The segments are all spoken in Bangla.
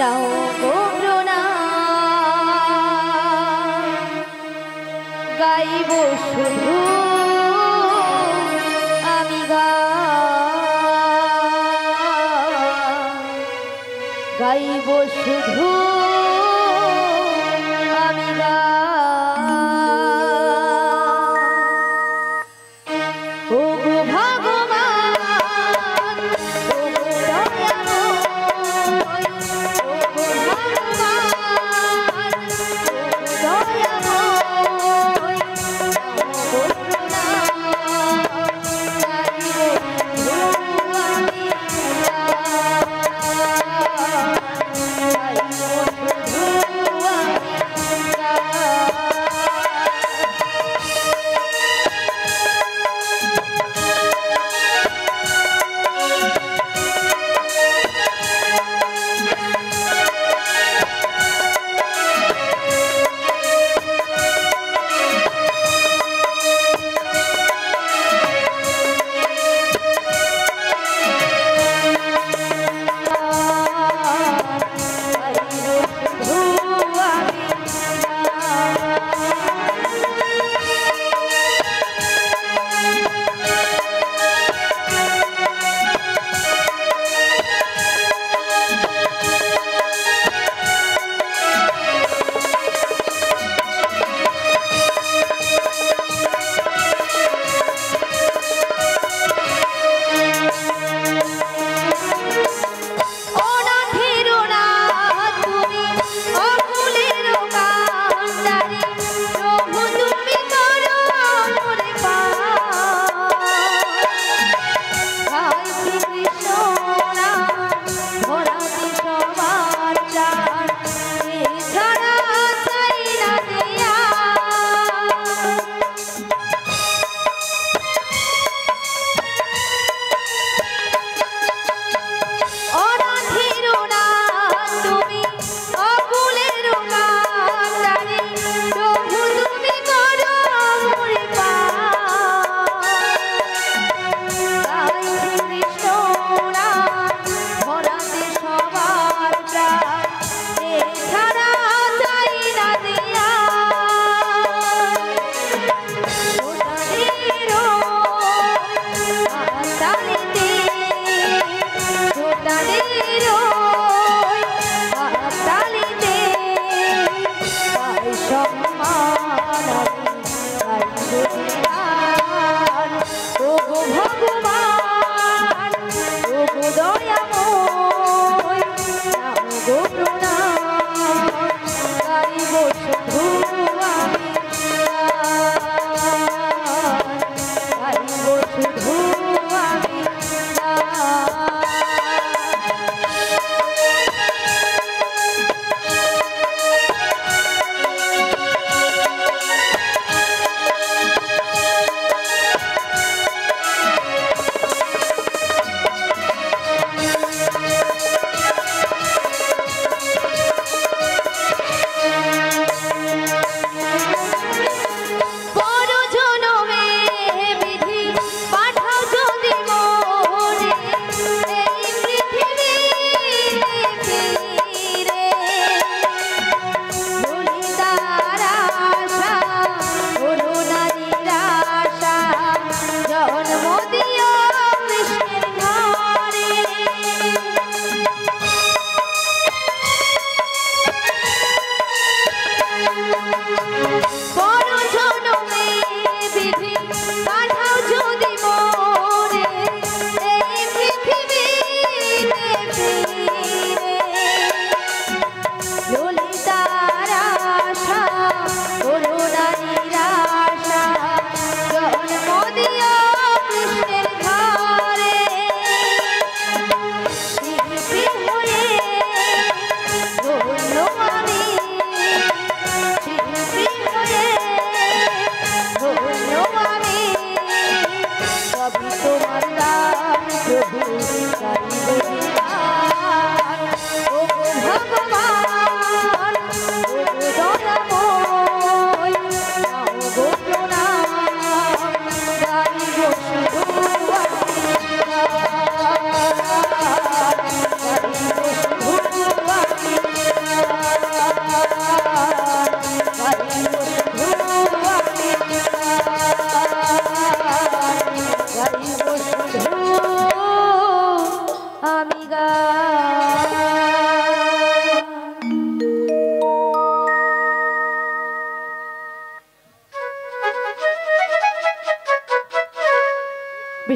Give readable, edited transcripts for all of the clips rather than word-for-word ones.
দাও গো প্রণাম, গাইব শুধু আমি গাইব শুধু আমি ও গো ভগবান, ও গো দয়াময়, ও গো ভগবান, ও গো দয়াময়, ও গো প্রণাম, গাইব শুধু আমি গাইব শুধু আমি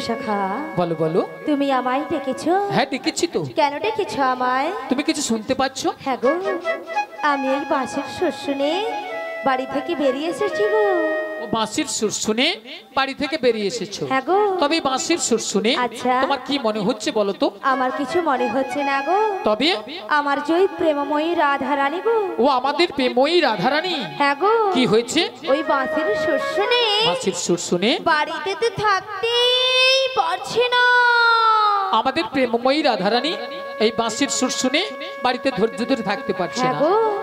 বিশাখা, বলো বলো। তুমি আমায় ডেকেছো? হ্যাঁ ডেকেছি তো। কেন ডেকেছো আমায়? তুমি কিছু শুনতে পাচ্ছ? হ্যাঁ গো, আমি এই বাঁশির সুর শুনে বাড়ি থেকে বেরিয়ে এসেছি গো। ও বাঁশির সুর শুনে বাড়ি থেকে বেরিয়ে এসেছো? হ্যাঁ গো। তবে বাঁশির সুর শুনে আচ্ছা, তোমার কি মনে হচ্ছে বলো তো? আমার কিছু মনে হচ্ছে না গো। তবে আমার জয় প্রেমময়ী রাধারানী গো। ও আমাদের প্রেময়ী রাধারানী। হ্যাঁ গো। কি হয়েছে? ওই বাঁশির সুর শুনে বাঁশির সুর শুনে বাড়িতে তো থাকতেই পারছে না। আমাদের প্রেমময়ী রাধারানী এই বাঁশির সুর শুনে বাড়িতে ধৈর্য ধরে থাকতে পারছে না।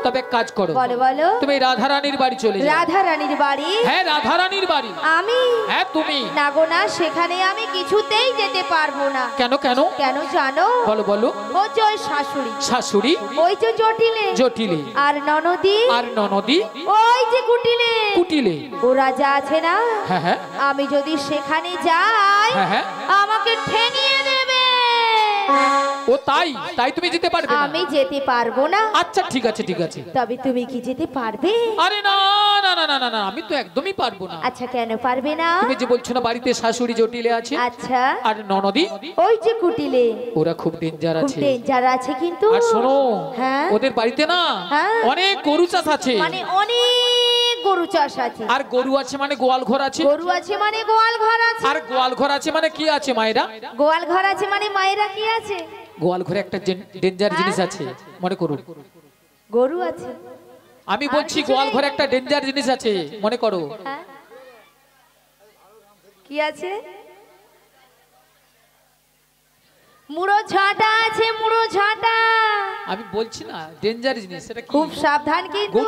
তবে এক কাজ করো, বলো বলো। তুমি রাধারানীর বাড়ি চলে যাও। রাধারানীর বাড়ি? হ্যাঁ রাধারানীর বাড়ি। আমি? হ্যাঁ তুমি। না গো না, সেখানে আমি কিছুতেই যেতে পারবো না। কেন কেন? কেন জানো? বলো বলো। ও জয় শাশুড়ি, শাশুড়ি, ওই যে জটিলে, জটিলে, আর ননদি, আর ননদি, ওই যে কুটিলে, কুটিলে। ওরা যা আছে না, হ্যাঁ হ্যাঁ, আমি যদি সেখানে যাই হ্যাঁ হ্যাঁ, আমাকে ঠেঙিয়ে দেবে। ও তাই? তাই তুমি যেতে পারবে না? আমি যেতে পারবো না। আচ্ছা ঠিক আছে ঠিক আছে। তবে তুমি কি যেতে পারবে? আরে না না না না না না, আমি তো একদমই পারবো না। আচ্ছা কেন পারবে না? তুমি যে বলছো না বাড়িতে শাশুড়ি জটিলে আছে, আচ্ছা, আর ননদি, ওই যে কুটিলে, ওরা খুব ডেঞ্জার খুব আছে। ডেঞ্জার আছে কিন্তু। আর শোনো, হ্যাঁ, ওদের বাড়িতে না হ্যাঁ, অনেক গরু চাষ আছে। মানে অনেক গরু চাষ আছে। আর গরু আছে মানে গোয়াল ঘর আছে। গরু আছে মানে গোয়াল ঘর আছে। আর গোয়াল ঘর আছে মানে কি আছে মায়েরা? গোয়াল ঘর আছে মানে মায়েরা কি আছে? গোয়াল ঘরে একটা ডেঞ্জার জিনিস আছে, মনে করুন। গরু আছে। আমি বলছি গোয়াল ঘরে একটা ডেঞ্জার জিনিস আছে, মনে করো। হ্যাঁ? কি আছে? মুড়ো ঝাঁটা আছে, মুড়ো ঝাঁটা। আমি বলছি না ডেঞ্জার জিনিস, সেটা কি? খুব সাবধান কিন্তু।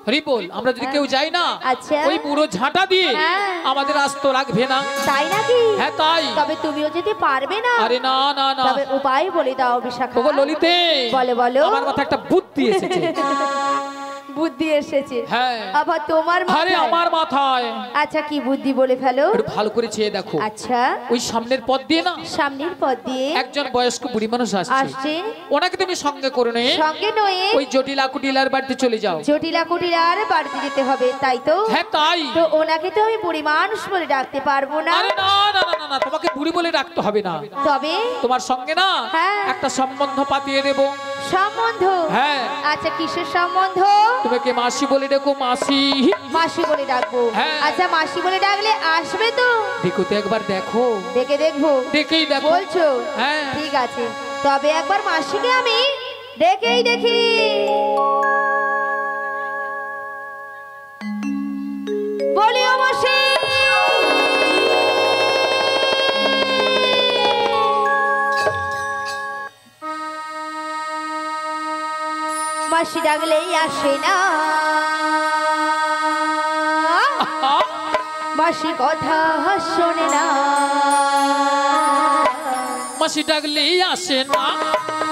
হরি বল, আমরা যদি কেউ যাই না, আচ্ছা, ওই পুরো ঝাঁটা দিয়ে হ্যাঁ, আমাদের আস্ত লাগবে না। তাই নাকি? হ্যাঁ তাই। তবে তুমিও যেতে পারবে না। আরে না না না। তবে উপায় বলে দাও বিশাখা। ওগো ললিতে, বলো বলো। আমার মাথায় একটা বুদ্ধি এসেছে। বুদ্ধি এসেছে? হ্যাঁ। আবার তোমার মাথায়? আরে আমার মাথায়। আচ্ছা কি বুদ্ধি বলে ফেলো। একটু ভালো করে চেয়ে দেখো। আচ্ছা, ওই সামনের পথ দিয়ে না সামনের পথ দিয়ে একজন বয়স্ক বুড়ি মানুষ আসছে। ওনাকে তুমি সঙ্গে করে নিয়ে সঙ্গে নয়ে ওই জটিলা কুটিলার বাড়িতে চলে যাও। জটিলা কুটিলার বাড়িতে যেতে হবে, তাই তো? হ্যাঁ তাই। তো ওনাকে তো আমি বুড়ি মানুষ বলে ডাকতে পারবো না। আরে না না না না, তোমাকে বুড়ি বলে ডাকতে হবে না। তবে তোমার সঙ্গে না হ্যাঁ, একটা সম্বন্ধ পাতিয়ে দেব। সম্বন্ধ? হ্যাঁ। আচ্ছা কিসের সম্বন্ধ? তোমাকে মাসি বলে ডাকো, মাসি। মাসি বলে ডাকবো? হ্যাঁ। আচ্ছা মাসি বলে ডাকলে আসবে তো? দেখো তো একবার, দেখো। দেখে দেখবো? দেখেই দেখো। বলছো? হ্যাঁ ঠিক আছে, তবে একবার মাসিকে আমি দেখেই দেখি। বলি ও মাসি। মাসি ডাকলেই আসে না, মাসি কথা শোনে না। মাসি ডাকলেই আসে না,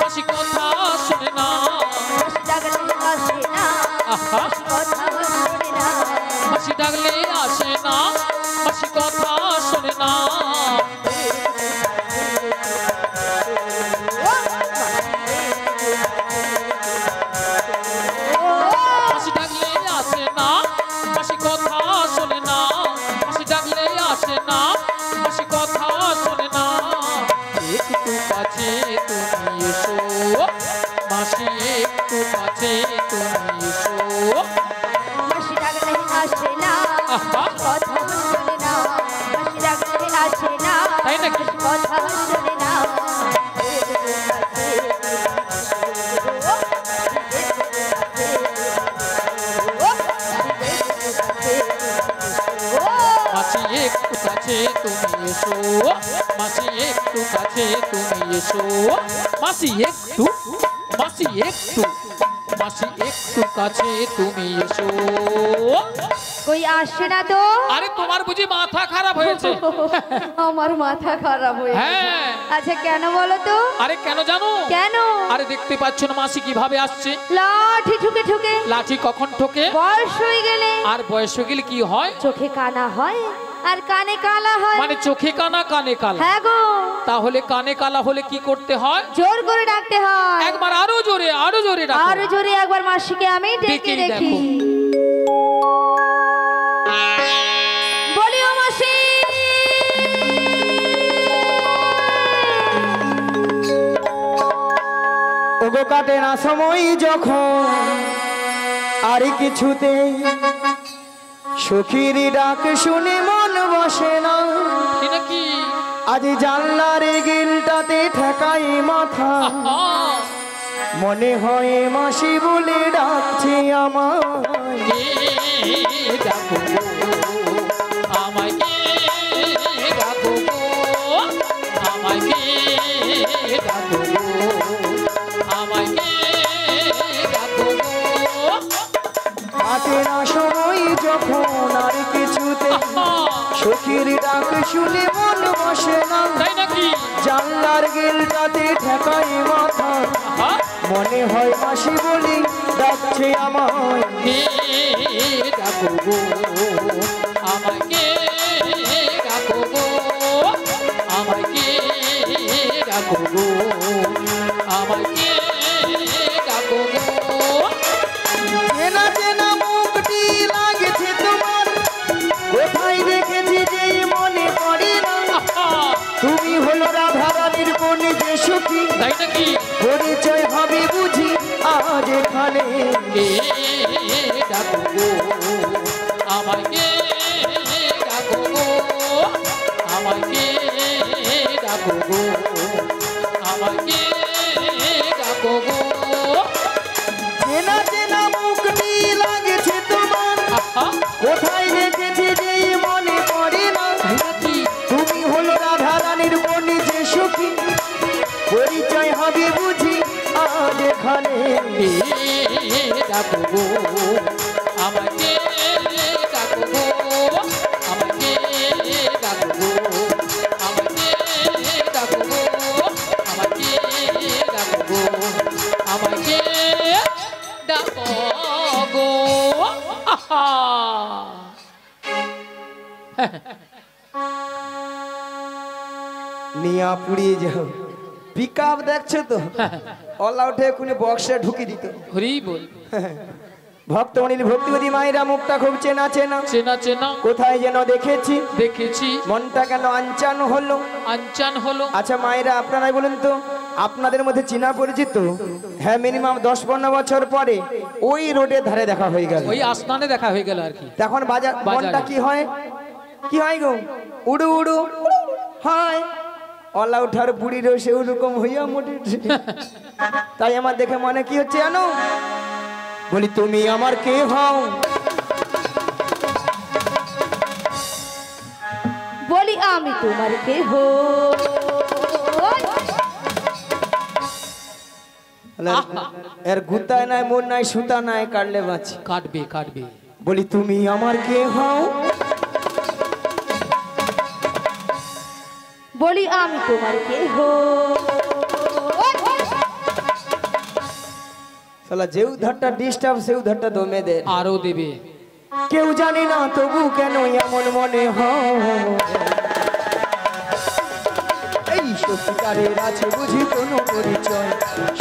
মাসি কথা শোনে না। মাসি ডাকলেই আসে না, মাসি কথা শোনে না। মাসি ডাকলেই আসে না, মাসি কথা শোনে না। মাসি ডাকলেই আসে না, মাসি কথা শোনে না। মাসি ডাকলেই আসে না, মাসি কথা শোনে না। একটু কাছে তুমি এসো, মাসি একটু কাছে তুমি এসো। মাসি ডাকলেই আসে না, কথা শোনে না। মাসি ডাকলেই আসে না, তাই নাকি? কথা শোনে না। মাসি একটু কাছে তুমি এসো, মাসি একটু কাছে তুমি এসো। মাসি একটু, মাসি একটু, মাসি একটু কাছে তুমি এসো। কই আসে না তো? আরে তোমার বুঝি মাথা খারাপ হয়েছে? আমার মাথা খারাপ হয়েছে। হ্যাঁ। আচ্ছা কেন বলো তো? আরে কেন জানো? কেন? আরে দেখতে পাচ্ছ না মাসি কিভাবে আসছে? লাঠি ঠুকে ঠুকে। লাঠি কখন ঠোকে? বয়স হয়ে গেলে। আর বয়স হয়ে গেলে কি হয়? চোখে কানা হয় আর কানে কালা হয়। মানে চোখে কানা কানে কালা? হ্যাঁ গো। তাহলে কানে কালা হলে কি করতে হয়? জোর করে ডাকতে হয়। একবার আরো জোরে, আরো জোরে ডাকো। আরো জোরে একবার মাসিকে আমি ডেকে ডেকেই দেখি। দেখো। বলি ও মাসি। কাটে না সময় যখন আর কিছুতে সখীর ডাক শুনে মন বসে না কি নাকি আজ জানলার গিলটাতে ঠেকাই মাথা মনে হয় মাসি বলে ডাকছে আমায় ডাকো আমায় ডাকো আমায় ডাকো আমায় ডাকো কাটে না সময় যখন আর কিছুতে সখীর ডাক শুনে মন বসে না তাই নাকি জানলার গিলটাতে ঠেকাই মাথা মনে হয় মাসি বলি ডাকছে আমায় ডাকো আমাকে ডাকো আমাকে ডাকো আমাকে ডাকো চেনা চেনা মুখটি লাগছে তোমার কোথায় দেখেছি যে মনে পড়ে না তুমি হলো রাধা রানীর কোন যে সখী তাই নাকি পরিচয় হবে বুঝি আজ এখানে ডাকো আমাকে ডাকো আমাকে ডাকো আমাকে ডাকো চেনা চেনা মুখটি লাগছে তোমার কোথায় দেখেছি যে মনে পড়ে না তুমি হলো রাধা রানীর কোন যে সখী পরিচয় হবে বুঝি আজ এখানে ডাকো আমাকে ডাকো আমাকে ডাকো আমাকে ডাকো আমাকে ডাকো আমাকে ডাকো গো নিয়া পুড়িয়ে যাও পিক আপ দেখছো তো অল আউটে এখুনি বক্সে ঢুকি দিত হরি বল ভক্তমণির ভক্তিবতী মায়েরা মুখটা খুব চেনা চেনা চেনা চেনা কোথায় যেন দেখেছি দেখেছি মনটা কেন আনচান হলো আনচান হলো আচ্ছা মায়েরা আপনারাই বলুন তো আপনাদের মধ্যে চেনা পরিচিত হ্যাঁ মিনিমাম 10-15 বছর পরে ওই রোডের ধারে দেখা হয়ে গেল ওই আসমানে দেখা হয়ে গেল আর কি তখন বাজার মনটা কি হয় গো উড়ু উড়ু হয় অলা উঠার বুড়ি রয়েছে ওরকম হইয়া মোটে তাই আমার দেখে মনে কি হচ্ছে জানো বলি তুমি আমার কে হও বলি আমি তোমার কেহ এর গুতায় নাই মন নাই সুতা নাই কাটলে বাঁচি কাটবে কাটবে বলি তুমি আমার কে হও বলি আমি তোমার কেহ শালা যে উধারটা ডিস্টার্ব সে উধারটা দমে দে আরো দেবে কেউ জানে না তবু কেন এমন মনে হয় এই সত্যিকারের আছে বুঝি কোনো পরিচয়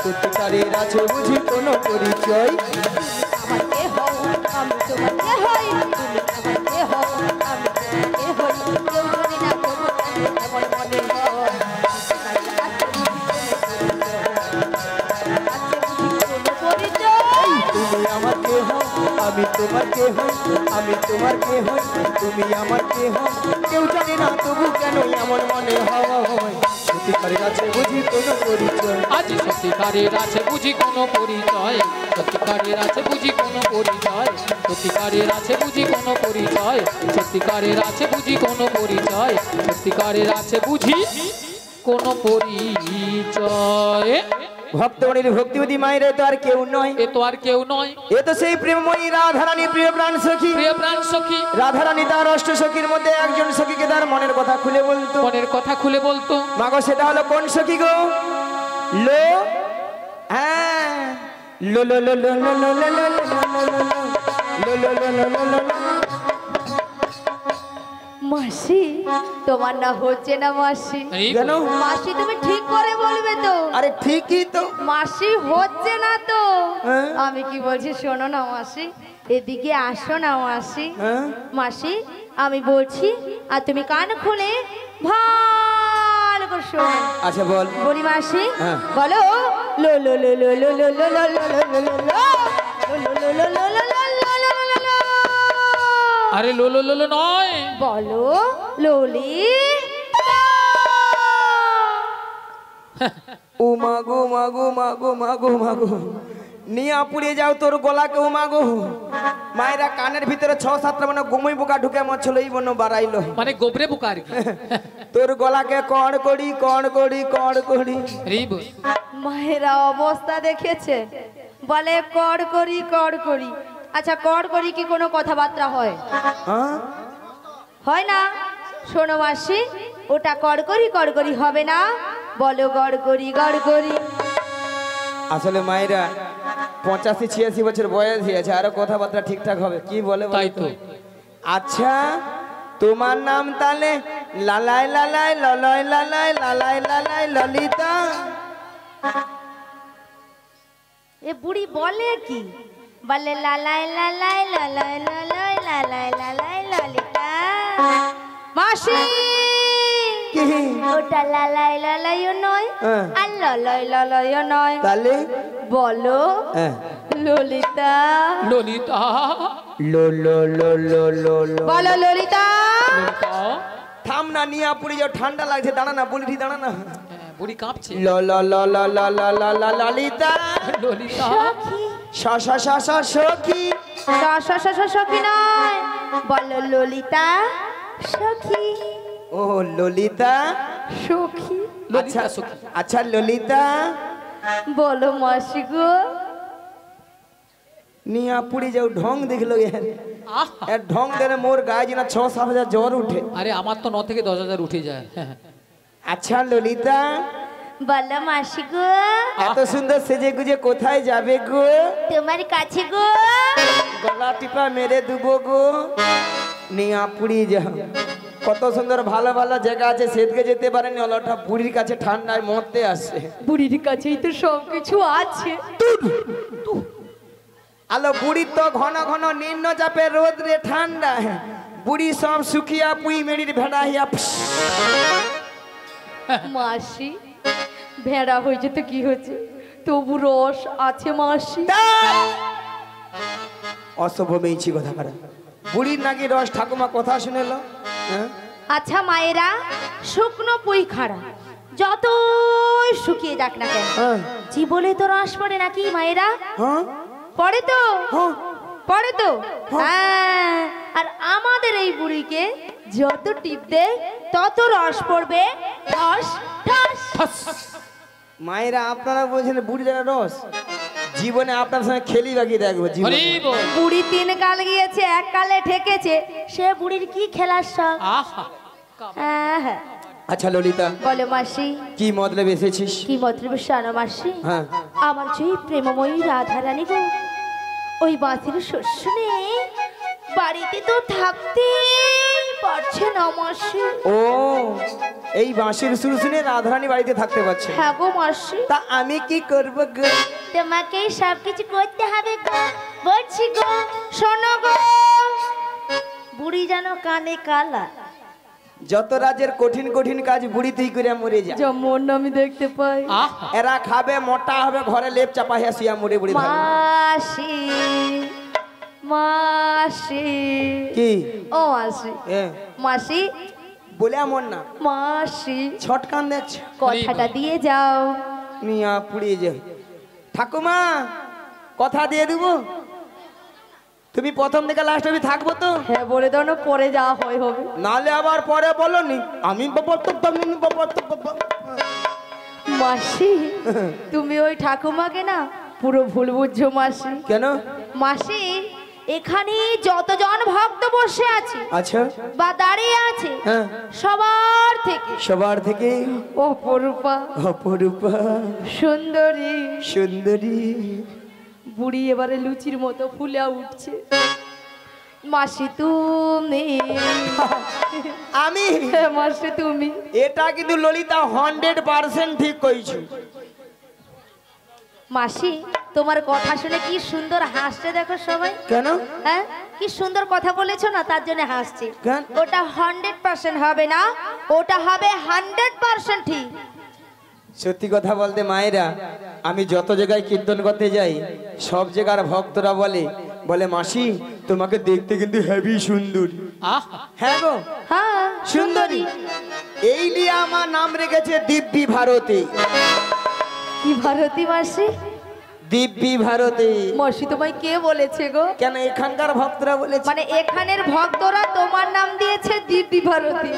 সত্যিকারের আছে বুঝি কোনো পরিচয় আমার কেহ আমি তোমার কেহ তুমি আমার কেহ আমি তোমার কেহ কেউ জানি না তবু এমন মনে হয় তুমি আমার কে হও আমি তোমার কে হই আমি তোমার কে হই তুমি আমার কে হও কেউ জানে না তবু কেন এমন মনে হয় সত্যিকারের আছে বুঝি কোনো পরিচয় আজ সত্যিকারের আছে বুঝি কোনো পরিচয় সত্যিকারের আছে বুঝি কোনো পরিচয় সত্যিকারের আছে বুঝি কোনো পরিচয় সত্যিকারের আছে বুঝি কোনো পরিচয় সত্যিকারের আছে বুঝি কোনো পরিচয় ভক্তমণির ভক্তিবতী মায়ের তো আর কেউ নয় এ তো আর কেউ নয় এ তো সেই প্রেমময়ী রাধারানী প্রিয় প্রাণ সখী প্রিয় প্রাণ সখী রাধারানী তার অষ্ট সখীর মধ্যে একজন সখীকে তার মনের কথা খুলে বলতো মনের কথা খুলে বলতো মাগো সেটা হলো কোন সখী গো লো হ্যাঁ লো লো লো লো লো লো লো লো লো লো লো লো লো লো মাসি তোমার না হচ্ছে না মাসি কেন মাসি তুমি ঠিক করে বলবে তো আরে ঠিকই তো মাসি হচ্ছে না তো হ্যাঁ? আমি কি বলছি শোনো না মাসি এদিকে আসো না মাসি হ্যাঁ? মাসি আমি বলছি আর তুমি কান খুলে ভালো করে শোনো আচ্ছা বল বলি মাসি হ্যাঁ। বলো লো লো লো লো লো লো লো লো লো লো লো লো লো লো লো লো লো লো লো। আরে লোলো লোলো নয়, বলো লোলি। ও মাগো মাগো মাগো মাগো মাগো নিয়া পুড়িয়ে যাও তোর গলাকে। ও মাগো মায়েরা কানের ভিতরে 6-7টা মানে গুমই পোকা ঢুকে মরছিল, এই বন্য বাড়াইলো মানে গোবরে পোকা আর কি। তোর গলাকে কড় করি কড় করি কড় করি। রিব মায়েরা অবস্থা দেখেছে, বলে কর করি কর করি। আচ্ছা কর করি কি কোনো কথাবার্তা হয়? হ্যাঁ হয় না। শোনো মাসি, ওটা কর করি হবে না, বলো গড় করি গড় করি। আসলে মায়েরা 85-86 বছর বয়স হয়েছে, আরো কথাবার্তা ঠিকঠাক হবে কি বলে বলো তাই তো। আচ্ছা তোমার নাম তাহলে লালাই লালাই ললয় লালাই লালাই লালাই ললিতা। এ বুড়ি বলে কি? বলে লালাই লালাই লালাই লালাই লালাই লালাই ললিতা। মাসি কি ওটা লালাই লালাইও নয় হ্যাঁ। আর ললয় ললয়ও নয়, তাহলে বলো হ্যাঁ ললিতা। ললিতা লো লো লো লো লো লো। বলো ললিতা। ললিতা। থাম না নিয়া পুড়ে যাও, ঠান্ডা লাগছে, দাঁড়া না বলি দাঁড়া না। হ্যাঁ, বুড়ি কাঁপছে। লো লো লো লো লো লো লো লো ললিতা। ললিতা সখী সা সা সা সা সখী। সখী নয়, বলো ললিতা সখী। ও ললিতা সখী ললিতা আচ্ছা সখী। আচ্ছা ললিতা। বলো মাসি গো। নিয়া পুড়ে যাও, ঢং দেখলো এর আহা। এর ঢং দিলে মোর গায়ে যেন 6-7 হাজার জ্বর উঠে। আরে আমার তো 9 থেকে 10,000 উঠে যায়। হ্যাঁ, হ্যাঁ। আচ্ছা ললিতা, বলো মাসি গো। এত সুন্দর সেজে গুজে কোথায় যাবে গো? তোমার কাছে গো। গলা টিপা মেরে দেবো গো। নিয়া পুড়িয়ে যাও, কত সুন্দর ভালো ভালো জায়গা আছে, সেদিকে যেতে পারেনি, অলটা বুড়ির কাছে ঠান্ডায় মরতে আসে। বুড়ির কাছেই তো সবকিছু আছে। আলো বুড়ির তো ঘন ঘন নিম্ন চাপে রোদ রে ঠান্ডা, বুড়ি সব শুকিয়া পুই মেড়ির ভেড়া হিয়া। মাসি ভেড়া হয়েছে তো কি হয়েছে, তবু রস আছে মাসি। অসভ্য মেয়েছি কথা কারা, বুড়ির নাকি রস ঠাকুমা কথা শুনেলো। হ্যাঁ আচ্ছা মায়েরা, শুকনো পুই খাড়া যতই শুকিয়ে যাক না কেন, হ্যাঁ জীবনে তো রস পড়ে নাকি মায়েরা? হ্যাঁ পড়ে তো, হ্যাঁ। পড়ে তো। হ্যাঁ, আর আমাদের এই বুড়িকে যত টিপ দেয় তত রস পড়বে, ঠস ঠস। মায়েরা আপনারা বলছেন বুড়ির রস, জীবনে আপনার সঙ্গে খেলি বাকি দেখবো জীবনে। হরিব বুড়ি 3 কাল গিয়েছে, 1 কালে ঠেকেছে, সে বুড়ির কি খেলার শখ? আহা। হ্যাঁ হ্যাঁ। আচ্ছা ললিতা, বলো মাসি, কি মতলব এসেছিস? কি মতলব জানো মাসি? হ্যাঁ আমার যে প্রেমময়ী রাধারানী গো, ওই বাঁশির শস্য নেই, বাড়িতে তো থাকতে পারছে না মাসি। ও এই বাঁশির সুর শুনে রাধারানী বাড়িতে থাকতে পারছে। হ্যাঁ গো মাসি, তা আমি কি করবো গো? তোমাকেই সবকিছু করতে হবে গো, বলছি গো। শোনো গো, বুড়ি যেন কানে কালা, যত রাজের কঠিন কঠিন কাজ বুড়ি তুই করে মরে যা। যেমন আমি দেখতে পাই। আহা। এরা খাবে মোটা হবে, ঘরে লেপ চাপা হিয়া শুয়া মরে বুড়ি থাকবে। মাসি মাসি। কি ও মাসি, এ মাসি বলে এমন না, মাসি ছটকান দেখছে। কথাটা দিয়ে যাও। নিয়া পুড়িয়ে যায়। ঠাকুমা কথা দিয়ে দিব, তুমি প্রথম থেকে লাস্ট অবধি থাকবো তো? হ্যাঁ বলে দাও না, পরে যাওয়া হয় হবে। নালে আবার পরে বলো নি আমি মাসি তুমি ওই ঠাকুমাকে না পুরো ভুল বুঝছো মাসি। কেন? মাসি এখানে যতজন ভক্ত বসে আছে আচ্ছা বা দাঁড়িয়ে আছে, হ্যাঁ সবার থেকে অপরূপা অপরূপা সুন্দরী সুন্দরী বুড়ি এবারে লুচির মতো ফুলে উঠছে। মাসি তুমি, আমি মাসি তুমি। এটা কিন্তু ললিতা 100% ঠিক কইছো। মাসি তোমার কথা শুনে কি সুন্দর হাসছে দেখো সবাই। কেন? হ্যাঁ কি সুন্দর কথা বলেছো না, তার জন্য হাসছে। কেন? ওটা 100% হবে না, ওটা হবে 100% ঠিক। সত্যি কথা বলতে মায়েরা, আমি যত জায়গায় কীর্তন করতে যাই সব জায়গার ভক্তরা বলে বলে মাসি তোমাকে দেখতে কিন্তু হেভি সুন্দর। আহা হ্যাঁ গো হ্যাঁ সুন্দরী। এই নিয়ে আমার নাম রেখেছে দিব্যি ভারতী। কি ভারতী মাসি? দিব্যি ভারতী। মাসি তোমায় কে বলেছে গো? কেন এখানকার ভক্তরা বলেছে। মানে এখানের ভক্তরা তোমার নাম দিয়েছে দিব্যি ভারতী।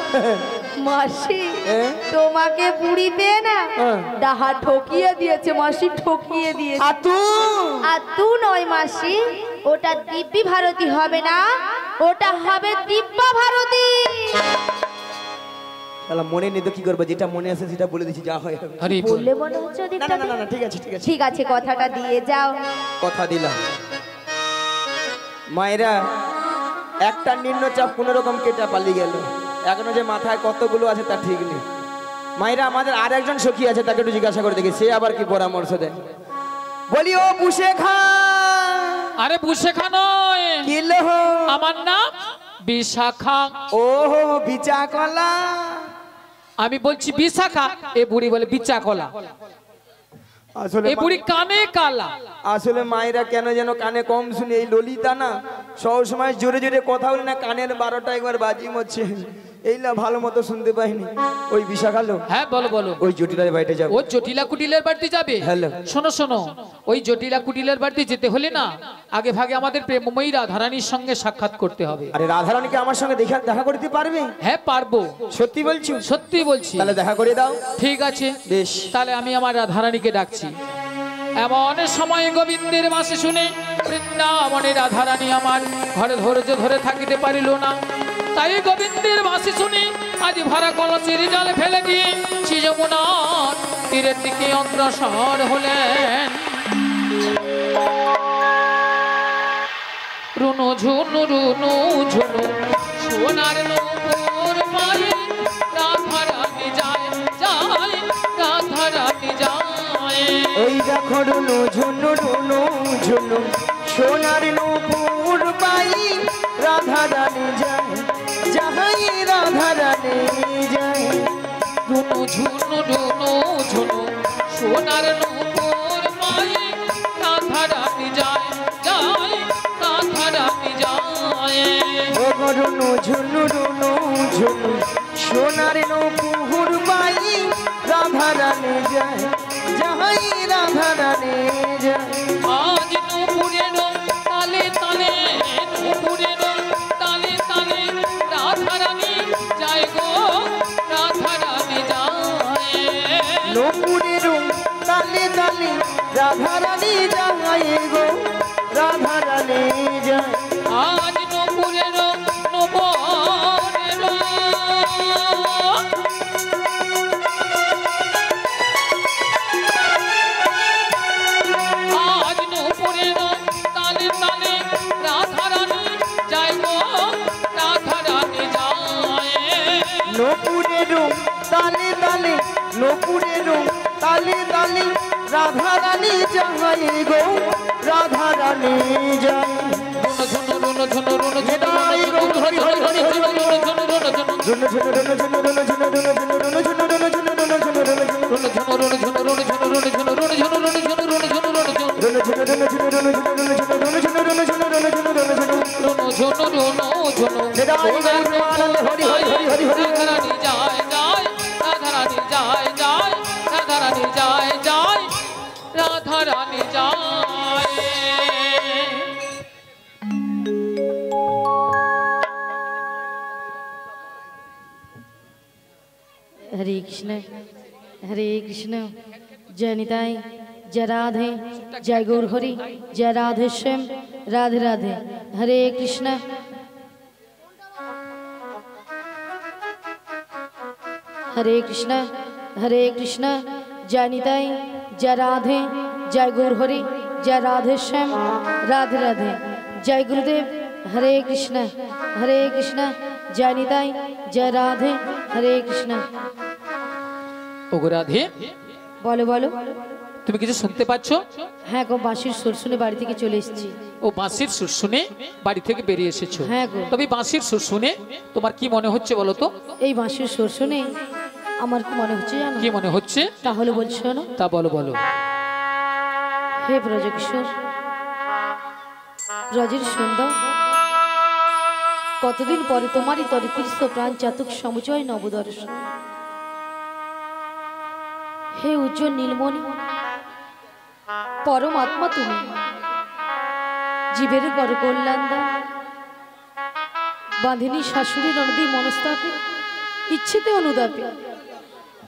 মাসি তোমাকে বুড়ি পেয়ে না ডাহা ঠকিয়ে দিয়েছে মাসি, ঠকিয়ে দিয়েছে। আতু নয় মাসি, ওটা দিব্যি ভারতী হবে না, ওটা হবে দিব্যা ভারতী। শালা মনে নেই তো কি করবো, যেটা মনে আছে সেটা বলে দিচ্ছি, যা হয় হবে। হরি বল। বললে মনে হচ্ছে না ওদিকটা না না না, ঠিক আছে ঠিক আছে ঠিক আছে, কথাটা দিয়ে যাও। কথা দিলাম। মায়েরা একটা নিম্নচাপ কোনো রকম কেটে পালিয়ে গেল, এখনো যে মাথায় কতগুলো আছে তা ঠিক নেই। মায়েরা আমাদের আর একজন সখী আছে, তাকে একটু জিজ্ঞাসা করে দেখি সে আবার কি পরামর্শ দেয়। বলি ও বুসে খা। আরে বুশেখা নয়, কি লো? আমার নাম বিশাখা। ও বিচা কলা। আমি বলছি বিশাখা, এ বুড়ি বলে বিচা কলা। আসলে এ বুড়ি কানে কালা। আসলে মায়েরা কেন যেন কানে কম শুনে, এই ললিতা না সব সময় জোরে জোরে কথা বলে না, কানের 12টা একবার বাজি মরছে, এই না ভালো মতো শুনতে পাইনি। ওই বিশাখালো। হ্যাঁ বলো বলো। ওই জটিলার বাড়িতে যাবো। ও জটিলা কুটিলের বাড়িতে যাবে? হ্যালো। শোনো শোনো, ওই জটিলা কুটিলের বাড়িতে যেতে হলে না আগে ভাগে আমাদের প্রেমময়ী রাধারানীর সঙ্গে সাক্ষাৎ করতে হবে। আরে রাধারানীকে আমার সঙ্গে দেখা করতে পারবে? হ্যাঁ পারবো। সত্যি বলছো? সত্যি বলছি। তাহলে দেখা করে দাও। ঠিক আছে বেশ। তাহলে আমি আমার রাধারানীকে ডাকছি। এমন সময় গোবিন্দের মাসে শুনে বৃন্দাবনে রাধারানী আমার ঘরে ধৈর্য ধরে থাকিতে পারিল না, তাই গোবিন্দের মাসে শুনে আজ ভরা কলসের জল ফেলে দিয়ে শ্রী যমুনার তীরের দিকে অগ্রসর হলেন। রুনু ঝুনু রুনু ঝুনু সোনার নূপুর পায়ে রাধারানী যায় যায়, রাধারানী যায়। ওই দেখো রুনু ঝুনু রুনু ঝুনু সোনার নূপুর পাই রাধারানী যায়, যাহাই রাধারানী যায়। রুনু ঝুনু রুনু ঝুনু সোনার নূপুর পায়ে রাধারানী যায় যায়, রাধারানী যায়। ও রুনু ঝুনু রুনু ঝুনু সোনার নূপুর পাই রাধারানী যায়, যাহাই রাধারানী যায়। আজ নূপুরের তালে তালে, নূপুরের তালে তালে রাধারানী যায় গো, রাধারানী যায়। নূপুরের তালে তালে রাধারানী যায় গো, রাধারানী যায়। আজ নূপুরের নূপুরের আজ নূপুরের তালে তালে রাধারানী যায় গো, রাধারানী যায়। নূপুরের তালে তালে, নূপুরের তালে তালে রাধারানী যায় গো, রাধারানী যায়। ঝুনু ঝুনু ঝুনু ঝুনু রাধারানী যায় যায়, রাধারানী যায় যায়, রাধারানী যায় যায়, রাধারানী যায়। हरे कृष्ण जय निताई, जय राधे, जय गौर हरि, जय राधे श्याम, राधे राधे। हरे कृष्ण हरे कृष्ण जय निताई, जय राधे, जय गौर हरि, जय राधे श्याम, राधे राधे। जय गुरुदेव। हरे कृष्ण जय निताई, जय राधे, हरे कृष्ण। ওগো রাধে, বলো বলো। তুমি কিছু শুনতে পাচ্ছ? হ্যাঁ গো, বাঁশির সুর শুনে বাড়ি থেকে চলে এসেছি। ও বাঁশির সুর শুনে বাড়ি থেকে বেরিয়ে এসেছো? হ্যাঁ গো। তবে বাঁশির সুর শুনে তোমার কি মনে হচ্ছে বলো তো? এই বাঁশির সুর শুনে আমার কি মনে হচ্ছে জানো? কি মনে হচ্ছে? তাহলে বলছো না? তা বলো বলো। হে ব্রজকিশোর, ব্রজের সুন্দর, কতদিন পরে তোমারই তরে কৃষ্ণ প্রাণ চাতক সমুচয় নবদর্শন। হে উজ্জ্বল নীলমণি, পরমাত্মা তুমি, জীবের কর কল্যাণ দান, বাঁধিনী শাশুড়ি নদী মনস্তাপে, ইচ্ছেতে অনুদাপে,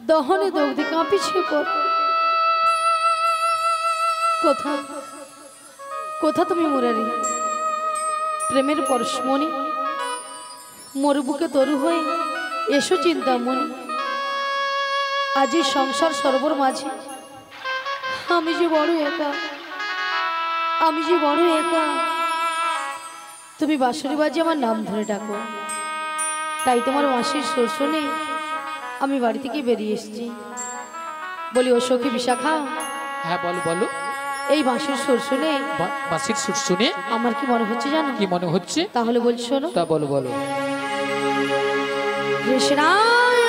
দহনে দগ্ধে কাঁপিছে পর। কোথা কোথা তুমি মুরারি, প্রেমের পরশমণি, মোর বুকে তরু হয়ে এসো চিন্তামণি। আজ এই সংসার সরোবর মাঝে আমি যে বড় একা, আমি যে বড় একা। তুমি বাঁশরি বাজে আমার নাম ধরে ডাকো, তাই তোমার মাসির সুর শুনে আমি বাড়ি থেকে বেরিয়ে এসেছি। বলি ও সখী বিশাখা। হ্যাঁ বলো বলো। এই বাঁশির সুর শুনে, বাঁশির সুর শুনে আমার কি মনে হচ্ছে জানো? কি মনে হচ্ছে? তাহলে বলছো না? তা বলো বলো। কৃষ্ণায়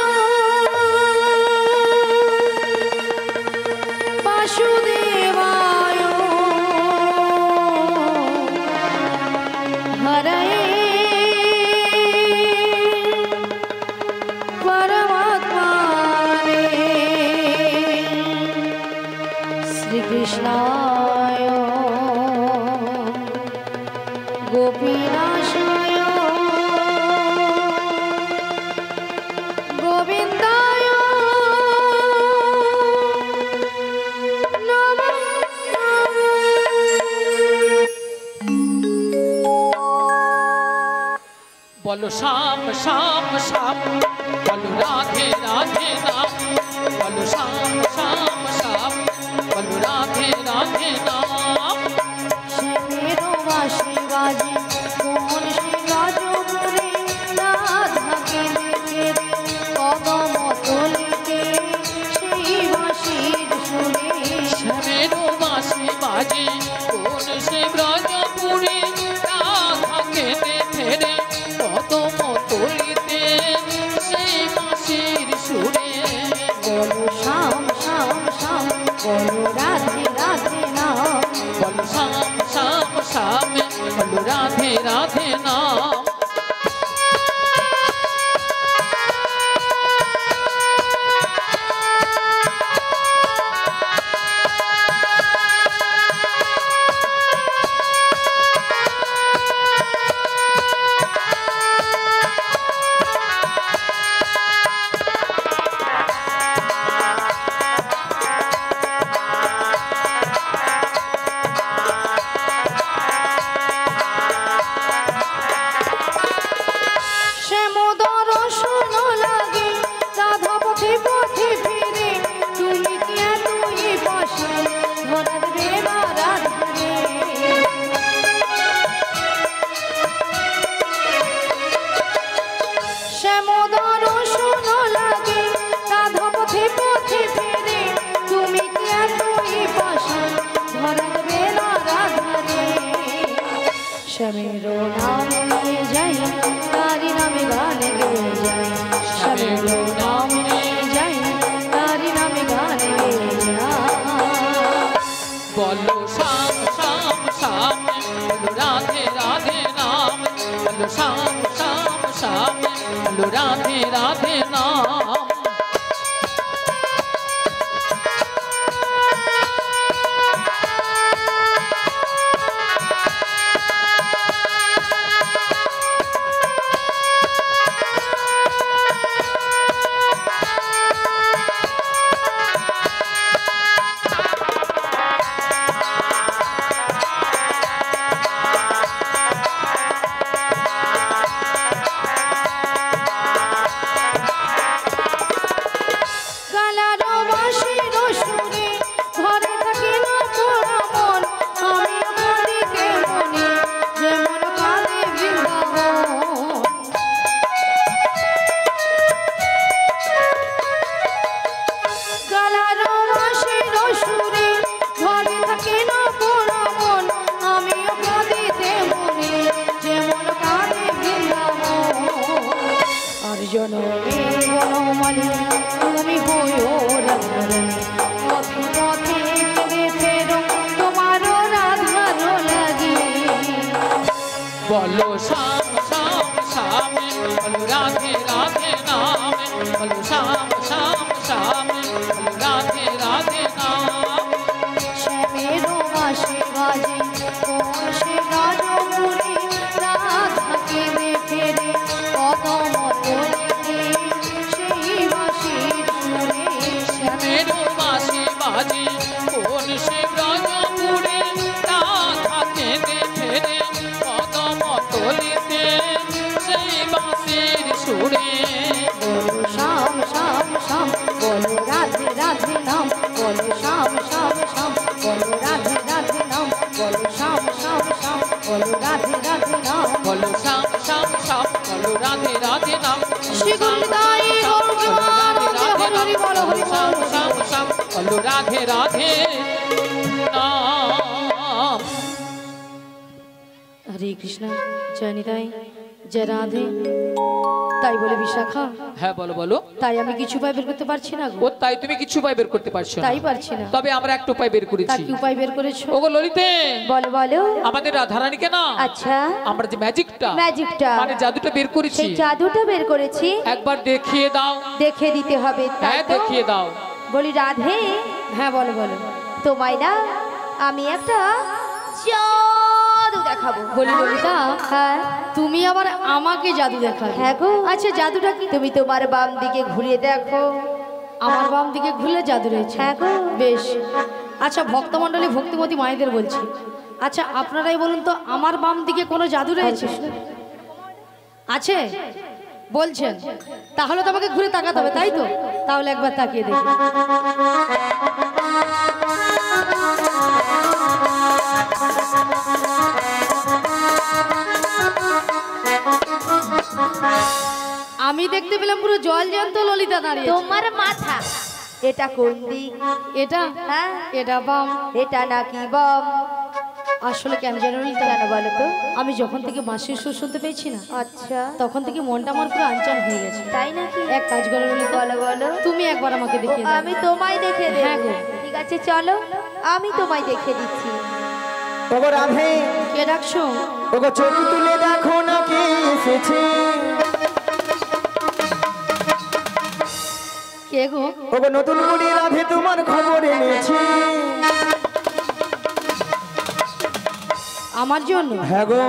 বাসুদেবায় হরয়ে পরমাত্মনে শ্রীকৃষ্ণায় গোপীনাশায় গোবিন্দায় নমঃ। বলো শ্যাম শ্যাম শ্যাম, বলো রাধে রাধে নাম, বলো শ্যাম শ্যাম শ্যাম, বলো রাধে রাধে নাম। শ্যামেরো বাঁশি বাজে কোমল সে গাজপুরে, রাধাকে দেখে রে কদম তলিতে সেই বাঁশির সুরে। শ্যামেরও বাঁশি বাজে কোন সে ব্রজপুরে, রাধাকে দেখে রে কদম তলিতে সেই বাঁশির সুরে। বলো শ্যাম শ্যাম শ্যাম, বলো রাধে রাধে নাম। বলো শ্যাম শ্যাম শ্যাম, বলো রাধে রাধে নাম। শ্যামোদর শোন লাগে রাধা পথে পথে ফিরে, তুমি কি তুই পাশে ধরা দেবে বা রাধে। শ্যামোদর শোন লাগে রাধা পথে পথে ফিরে, তুমি কি তুই পাশে ধরা দেবে না রাধে। শ্যামেরো নাম নিয়ে যাই, তারি নামে গান গেয়ে যাই। শ্যামেরো নাম নিয়ে যাই, তারি নামে গান গেয়ে যাই। বলো শ্যাম শ্যাম শ্যাম, বলো রাধে রাধে নাম, বলো শ্যাম শ্যাম শ্যাম, বলো রাধে রাধে নাম। জনমে বনমালী হয়ো রাধারানী পথে পথে ফিরে ফেরো তোমারও রাধারো লাগি বলো শ্যাম শ্যাম শ্যামে বলো রাধে রাধে নামে বলো শ্যাম শ্যাম শ্যামে বলো রাধে রাধে নাম শ্যামেরও বাঁশি বাজে কোন সে রাজপুরে রাধাকে দেখে রে কদম তলিতে সেই বাঁশির সুরে শ্যামেরও বাঁশি বাজে কোন সে ব্রজপুরে রাধাকে দেখে রে কদম তলিতে সেই বাঁশির সুরে বলো শ্যাম শ্যাম শ্যাম বলো রাধে রাধে নাম বলো শ্যাম শ্যাম শ্যাম বলো রাধে রাধে নাম বলো শ্যাম শ্যাম শ্যাম বলো রাধে রাধে নাম বলো শ্যাম শ্যাম শ্যাম বলো রাধে রাধে নাম শ্রী গুরুদাই গৌরবানন্দে হরি হরি বলো হরি শ্যাম বলো শ্যাম শ্যাম বলো রাধে রাধে নাম হরে কৃষ্ণ জয় নিতাই জয় রাধে তাই বলে বিশাখা হ্যাঁ বলো বলো তাই আমি কিছু উপায় বের করতে পারছি না গো ও তাই তুমি কিছু উপায় বের করতে পারছো না তাই পারছি না তবে আমরা একটা উপায় বের তা করেছি কি উপায় বের করেছো ওগো ললিতে বলো বলো আমাদের রাধারানীকে না আচ্ছা আমরা যে ম্যাজিকটা মানে জাদুটা বের করেছি সেই জাদুটা বের করেছি একবার দেখিয়ে দাও দেখে দিতে হবে তাই হ্যাঁ তো? দেখিয়ে দাও বলি রাধে হ্যাঁ বলো বলো তোমায় না আমি একটা জাদু দেখাবো বলি ললিতা হ্যাঁ তুমি আবার আমাকে জাদু দেখাবে হ্যাঁ গো আচ্ছা জাদুটা কি তুমি তোমার বাম দিকে ঘুরিয়ে দেখো আমার বাম দিকে ঘুরলে জাদু রয়েছে হ্যাঁ গো বেশ আচ্ছা ভক্তমণ্ডলী ভক্তিমতী মায়েদের বলছি আচ্ছা আপনারাই বলুন তো আমার বাম দিকে কোনো জাদু রয়েছে আছে বলছেন তাহলে তো আমাকে ঘুরে তাকাতে হবে তাই তো তাহলে একবার তাকিয়ে দেখি আমি দেখতে পেলাম পুরো জল জ্যান্ত ললিতা দাঁড়িয়ে তোমার মাথা এটা কোন দিক? এটা হ্যাঁ এটা বাম এটা নাকি বাম? আসলে কেন জানো ললিতা? কেন বলো তো? আমি যখন থেকে মাসির সুর শুনতে পেয়েছি না আচ্ছা তখন থেকে মনটা আমার পুরো আনচান হয়ে গেছে তাই নাকি? এক কাজ করো ললিতা বলো বলো। তুমি একবার আমাকে দেখে দাও আমি তোমায় দেখে হ্যাঁ দেব। গো। ঠিক আছে চলো আমি তোমায় দেখে দিচ্ছি। ওগো রাধে কে ডাকছো ওগো চোখ তুলে দেখো না কে এসেছে কে গো ওগো নতুন করে রাধে তোমার খবর এনেছি আমার জন্য হ্যাঁ গো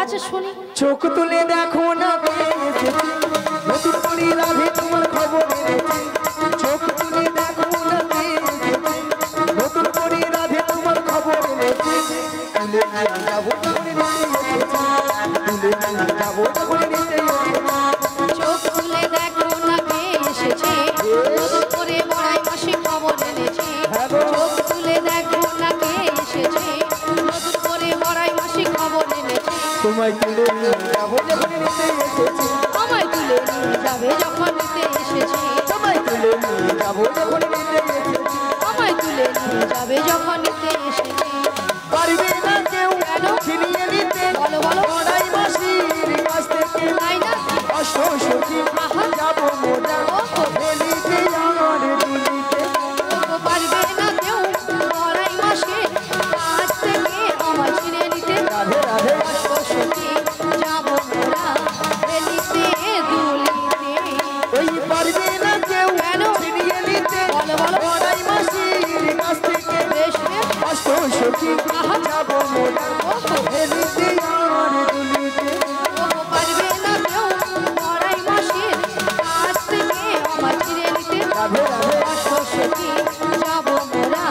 আচ্ছা শুনি চোখ তুলে দেখো না কে এসেছে নতুন করে রাধে তোমার খবর এনেছি চোখ তুলে দেখো না কে এসেছে নতুন করে রাধে তোমার খবর এনেছি তুলে নিয়ে যাবো করে নিতে এসেছি তুলে নিয়ে যাবো করে নিতে এসেছি চোখ খুলে দেখো না কে এসেছে নতুন করে বড়াই মাসি খবর এনেছে চোখ খুলে দেখো না কে এসেছে নতুন করে বড়াই মাসি খবর এনেছে তোমায় তুলে নিয়ে যাবো যখন নিতে এসেছি আমায় তুলে নিয়ে যাবে যখন নিতে এসেছে তোমায় তুলে নিয়ে যাবো যখন নিতে এসেছি আমায় তুলে নিয়ে যাবে যখন নিতে এসেছে পারবে না কেউ কেন? ছিনিয়ে নিতে বলো বলো বড়াই মাসির কাছ থেকে তাই না অষ্ট সখী যাবো মোরা হেলিতে আমার দুলিতে তবু পারবে না কেউ বড়াই মাসে কাছ থেকে আমায় ছিনে নিতে রাধে রাধে সখী যাবো মোরা হেলিতে দুলিতে ওই পারবে না কেউ কেন? ছিনিয়ে নিতে বলো বলো বড়াই মাসির কাছ থেকে বেশ বেশ অষ্ট সখী যাবো মোরা হেলিতে আমার দুলিতে তবু পারবে না কেউ বড়াই মাসে কাছ থেকে আমায় ছিনে নিতে রাধে রাধে সখী যাবো মোরা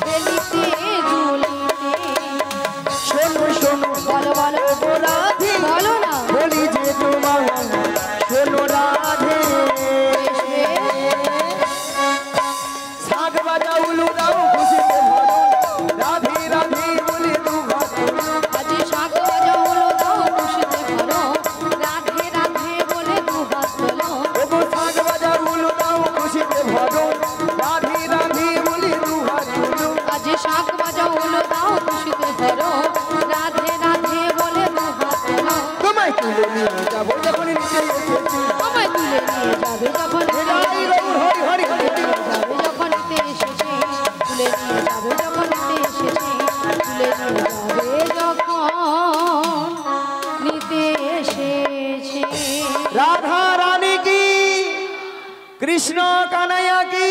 হেলিতে দুলিতে শোনো শোনো বলো বলো ও রাধে বলো না বলি যে তোমার শোনো রাধে বেশ বেশ শাক বাজাও লুড়াও খুশিতে ভরো রাধে রাধে বলে দু ঘাট কৃষ্ণ কানাইয়া কি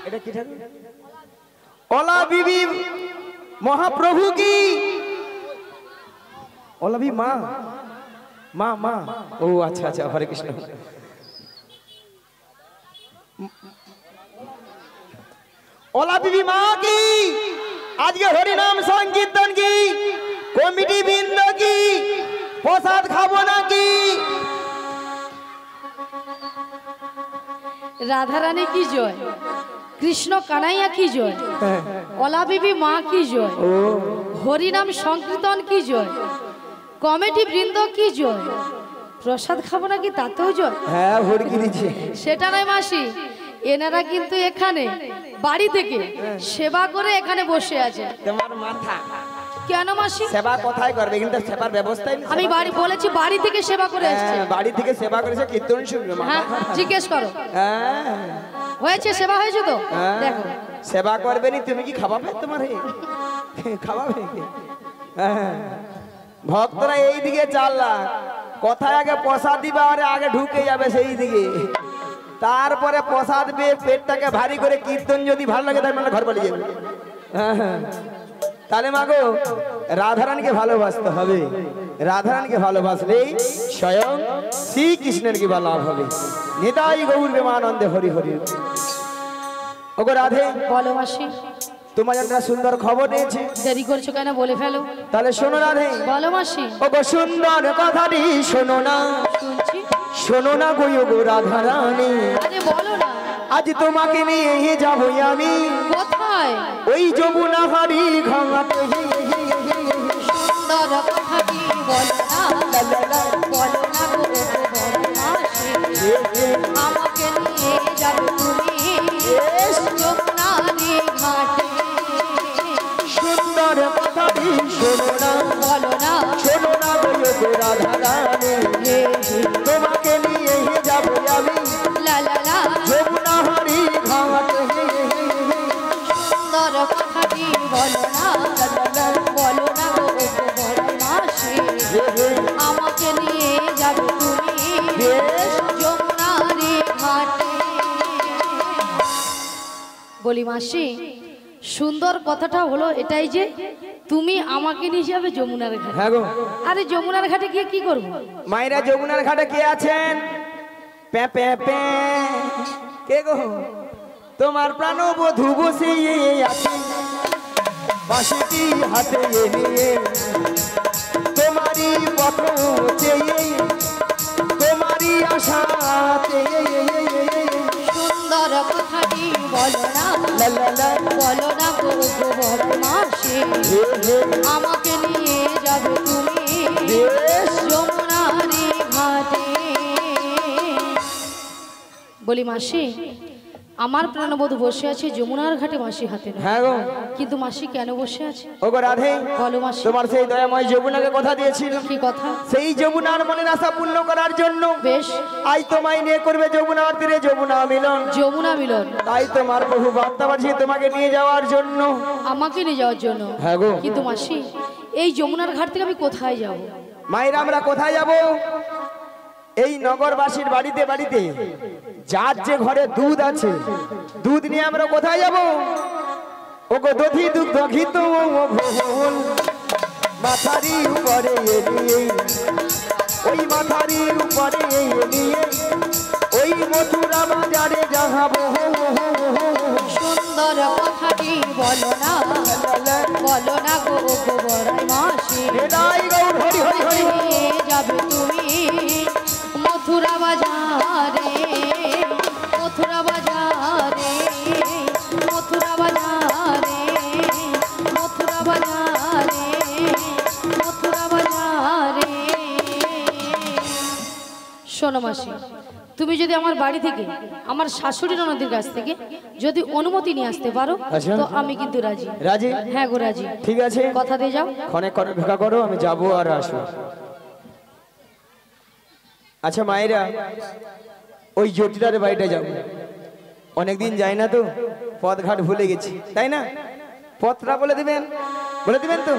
এটা কি ঠাকুর ওলা বিবি মহাপ্রভু কি ওলা বিবি মা মা মা ও আচ্ছা আচ্ছা হরে কৃষ্ণ ওলা বিবি মা কি আজকে হরি নাম সংকীর্তন কি কমিটি বৃন্দ কি প্রসাদ খাবো নাকি রাধারানী কি জয়, কৃষ্ণ কানাইয়া কি জয়, ওলা বিবি মা কি জয়, হরিনাম সংকীর্তন কি জয়, কমিটি বৃন্দ কি জয়, প্রসাদ খাবো নাকি তাতেও জয়। হ্যাঁ হরকি দিচ্ছে সেটা নয় মাসি, এনারা কিন্তু এখানে বাড়ি থেকে সেবা করে এখানে বসে আছে। তোমার মাথা কেন মাসি? সেবা কোথায় করবে, কিন্তু সেবার ব্যবস্থাই নেই। আমি বাড়ি বলেছি বাড়ি থেকে সেবা করে এসেছে। বাড়ি থেকে সেবা করেছে কীর্তন শুনবে হ্যাঁ জিজ্ঞেস করো, হয়েছে সেবা হয়েছে তো দেখো। সেবা করবে নি তুমি কি খাওয়াবে, তোমার খাওয়াবে ভক্তরা এই দিকে 4 লাখ কোথায় আগে প্রসাদ দিবে আর আগে ঢুকে যাবে সেই দিকে, তারপরে প্রসাদ পেয়ে পেটটাকে ভারী করে কীর্তন যদি ভালো লাগে তার মানে ঘর পালিয়ে যাবে। তাহলে মাগো রাধারানীকে ভালোবাসতে হবে, রাধারানীকে ভালোবাসলেই স্বয়ং শ্রীকৃষ্ণের কি লাভ হবে। নিতাই গৌর প্রেমানন্দে হরি হরি। ওগো রাধে বলো মাসি, তোমার একটা সুন্দর খবর নিয়েছি, দেরি করছো কেন বলে ফেলো। তাহলে শোনো রাধে। বলো মাসি। ওগো সুন্দর কথাটি শোনো না, শুনছি। শোনো না গো রাধারানী, আরে বলো না। আজ তোমাকে নিয়ে যাবো আমি কোথায়? ওই যমুনা হারি ঘাটে। সুন্দর কথাটি বলো না, বলো না গো মাসি, আমাকে নিয়ে যাবে তুমি যমুনারি ঘাটে। সুন্দর কথাটি শোনো না, বলো না, শোনো না গো রাধারানী, তোমাকে নিয়ে যাবো আমি লা লা লা। যমুনা হারি ঘাটে। সুন্দর কথাটি বলো না, বলো না গো মাসি, আমাকে নিয়ে যাবে তুমি যমুনারি ঘাটে। বলি মাসি, সুন্দর কথাটা হলো এটাই যে তুমি আমাকে নিয়ে যাবে যমুনার ঘাটে। হ্যাঁ গো। আরে যমুনার ঘাটে গিয়ে কি করব? মায়েরা যমুনার ঘাটে কে আছেন? পে পে পে কে গো? তোমার প্রাণবধূ বসে আছে বাঁশিটি হাতে নিয়ে, তোমারই পথ চেয়ে, তোমারই আশাতে। সুন্দর কথাটি বলো না, বলো না গো মাসি, আমাকে নিয়ে যাবে তুমি যমুনারি ঘাটে। বলি মাসি, আমার প্রাণবধূ বসে আছে যমুনার ঘাটে মাসি হাতে না। হ্যাঁ গো। কিন্তু মাসি কেন বসে আছে? ওগো রাধে, বলো মাসি। তোমার সেই দয়াময় যমুনাকে কথা দিয়েছিল, কি কথা? সেই যমুনার মনের আশা পূর্ণ করার জন্য বেশ, আজ তোমায় নিয়ে করবে যমুনার তীরে যমুনা মিলন। যমুনা মিলন। তাই তোমার বহু বার্তা পাঠিয়ে তোমাকে নিয়ে যাওয়ার জন্য। আমাকে নিয়ে যাওয়ার জন্য? হ্যাঁ গো। কিন্তু মাসি, এই যমুনার ঘাট থেকে আমি কোথায় যাব? মায়েরা আমরা কোথায় যাব? এই নগরবাসীর বাড়িতে বাড়িতে যার যে ঘরে দুধ আছে, দুধ নিয়ে আমরা কোথায় যাব? ওগো দধি দুগ্ধ ঘিত মাথারি উপরে নিয়ে, ওই মাথারির উপরে নিয়ে ওই মথুরা বাজারে যাবো। সুন্দর কথাটি বলো না, বলো না গো মাসি, হরি হরি হরি। নিয়ে যাবে তুমি মথুরা বাজারে, মথুরা বাজারে, মথুরা বাজারে, মথুরা বাজারে, মথুরা বাজারে। শোনো মাসি, তুমি যদি আমার বাড়ি থেকে আমার শাশুড়ি ননদের কাছ থেকে যদি অনুমতি নিয়ে আসতে পারো তো আমি কিন্তু রাজি। রাজি? হ্যাঁ গো রাজি। ঠিক আছে, কথা দিয়ে যাও। ক্ষণে ক্ষণে ভেকা করো, আমি যাবো আর আসবো। আচ্ছা মায়েরা, ওই জটিলার বাড়িটা যাবো, অনেকদিন যাই না তো, পথঘাট ভুলে গেছি, তাই না? পথটা বলে দিবেন, বলে দিবেন তো?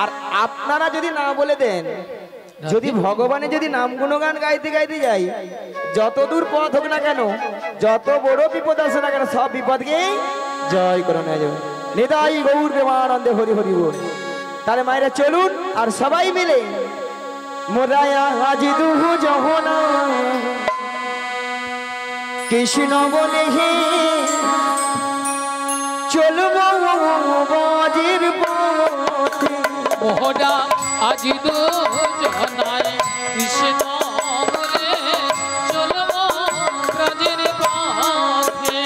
আর আপনারা যদি না বলে দেন যদি ভগবানের যদি নাম গুণগান গাইতে গাইতে যাই, যত দূর পথ হোক না কেন, যত বড় বিপদ আসে না কেন, সব বিপদকে জয় করে নেওয়া যাবে। নিতাই গৌর প্রেমানন্দে হরি হরি বল। তাহলে মায়েরা চলুন আর সবাই মিলে মোরায়া হাজি দুহু জহনা কৃষ্ণ বলে হে চলব বাজির পথে। মোহরা আজি দুজনায় কৃষ্ণ বলে চলব ব্রজের পথে।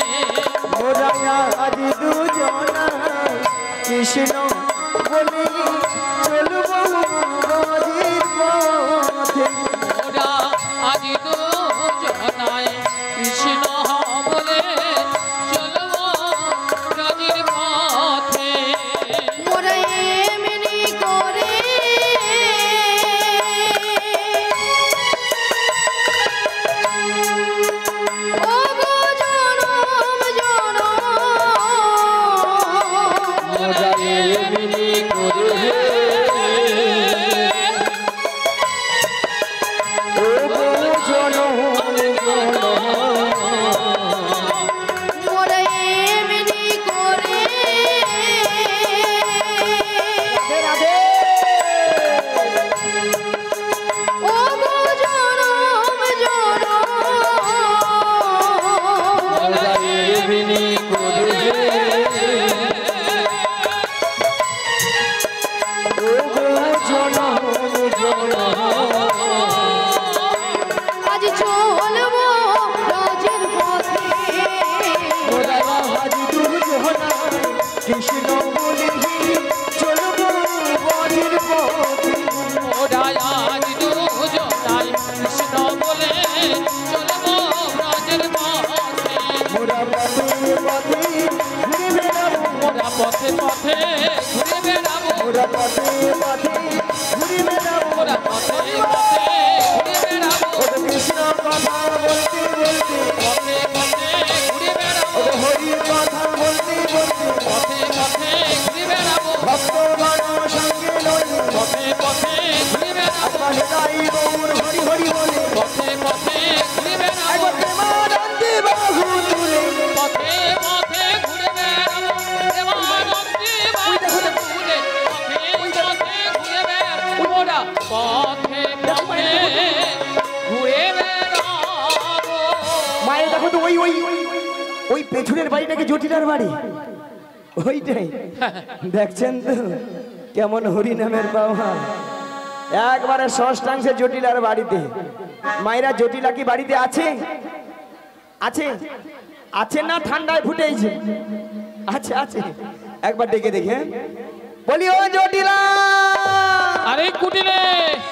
মোরায়া হাজি দুজনা কৃষ্ণ বলে চলব বাজির পথে। মোহরা আজি দুজনায় কৃষ্ণ বলে চলব ব্রজের পথে। মোরা এমনি করে ও গো জনম জনম মোরা এমনি করে ও গো জনম জনম। মোরা এমনি করে রাধে ও গো জনম জনম মোরা এমনি করে ও গো জনম জনম। আজ চলবো রাজের পথে মোরা হাজি দুজনা কৃষ্ণ বলে চলব বাজির পথে। মোহরা আজি দুজনায় কৃষ্ণ বলে চলব ব্রজের পথে। মোরা পথে পথে ঘুরে বেড়াবো। মোরা পথে পথে ঘুরে বেড়াবো। মোরা পথে পথে ঘুরে বেড়াবো। মোরা পথে পথে ঘুরে বেড়াবো। ও কৃষ্ণ কথা বলতে বলতে, পথে পথে ঘুরে বেড়াবো। ও হরির কথা বলতে বলতে, পথে পথে ঘুরে বেড়াবো। ভক্তগণ সঙ্গে লয়ে পথে পথে ঘুরে বেড়াবো। আপনার হৃদয় গৌর হরি হরি বলে পথে পথে ঘুরে বেড়াবো। একবার প্রেমানন্দে বাহু তুলে। পথে পথে ঘুরে বেড়াবো। প্রেমানন্দে বাহু তুলে। পথে পথে ঘুরে বেড়াবো। মোরা পথে পথে ঘুরে বেড়াবো। মায়ের দেখো তো ওই ওই ওই পেছনের বাড়িটাকে জটিলার বাড়ি, ওইটাই দেখছেন তো কেমন হরি নামের বাবা। একবারে ষষ্ঠাংশে জটিলার বাড়িতে। মায়েরা জটিলা কি বাড়িতে আছে? আছে আছে না ঠান্ডায় ফুটেছে? আছে আছে, একবার ডেকে দেখে বলি ও জটিলা। আরে কুটিলে,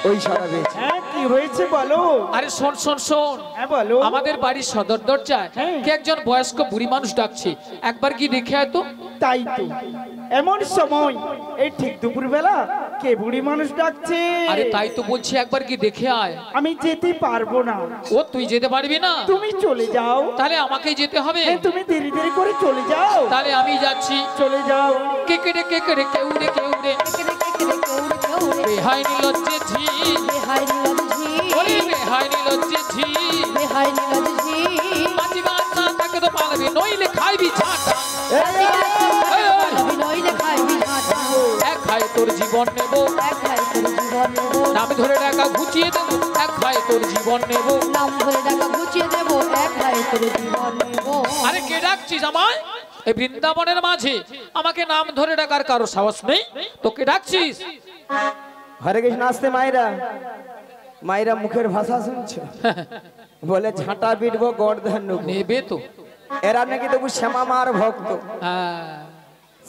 ওই সারা বেশ। হ্যাঁ কি হয়েছে বলো? আরে শোন শোন শোন, হ্যাঁ বলো। আমাদের বাড়ির সদর দরজায় হ্যাঁ। কে একজন বয়স্ক বুড়ি মানুষ ডাকছে, একবার কি দেখে আয় তো। তাই তো, এমন সময় এই ঠিক দুপুর বেলা কে বুড়ি মানুষ ডাকছে? আরে তাই তো বলছি, একবার কি দেখে আয়। আমি যেতে পারবো না। ও তুই যেতে পারবি না? তুমি চলে যাও। তাহলে আমাকেই যেতে হবে। হ্যাঁ, তুমি দেরি দেরি করে চলে যাও। তাহলে আমি যাচ্ছি। চলে যাও। কেকেরে কেকেরে কেউরে কেউরে বেহাই নিলজ্জে ঝি, ওরে বেহাই নিলজ্জে ঝি। মাঝি গান না থাকে তো পালাবি, নইলে খাইবি ঝাঁটা। এক খাই তোর জীবন নেব, নাম ধরে টাকা ঘুচিয়ে দেবো। এক খাই তোর জীবন নেব। আরে কে ডাকছিস আমায়? এই বৃন্দাবনের মাঝে আমাকে নাম ধরে ডাকার কারো সাহস নেই, তোকে ডাকছিস? হরে কৃষ্ণ। আসতে মায়েরা, মায়েরা মুখের ভাষা শুনছো? বলে ঝাঁটা পিটবো গর্দান নেবো। নেবে তো। এরা নাকি তবু শ্যামা মার ভক্ত। হ্যাঁ,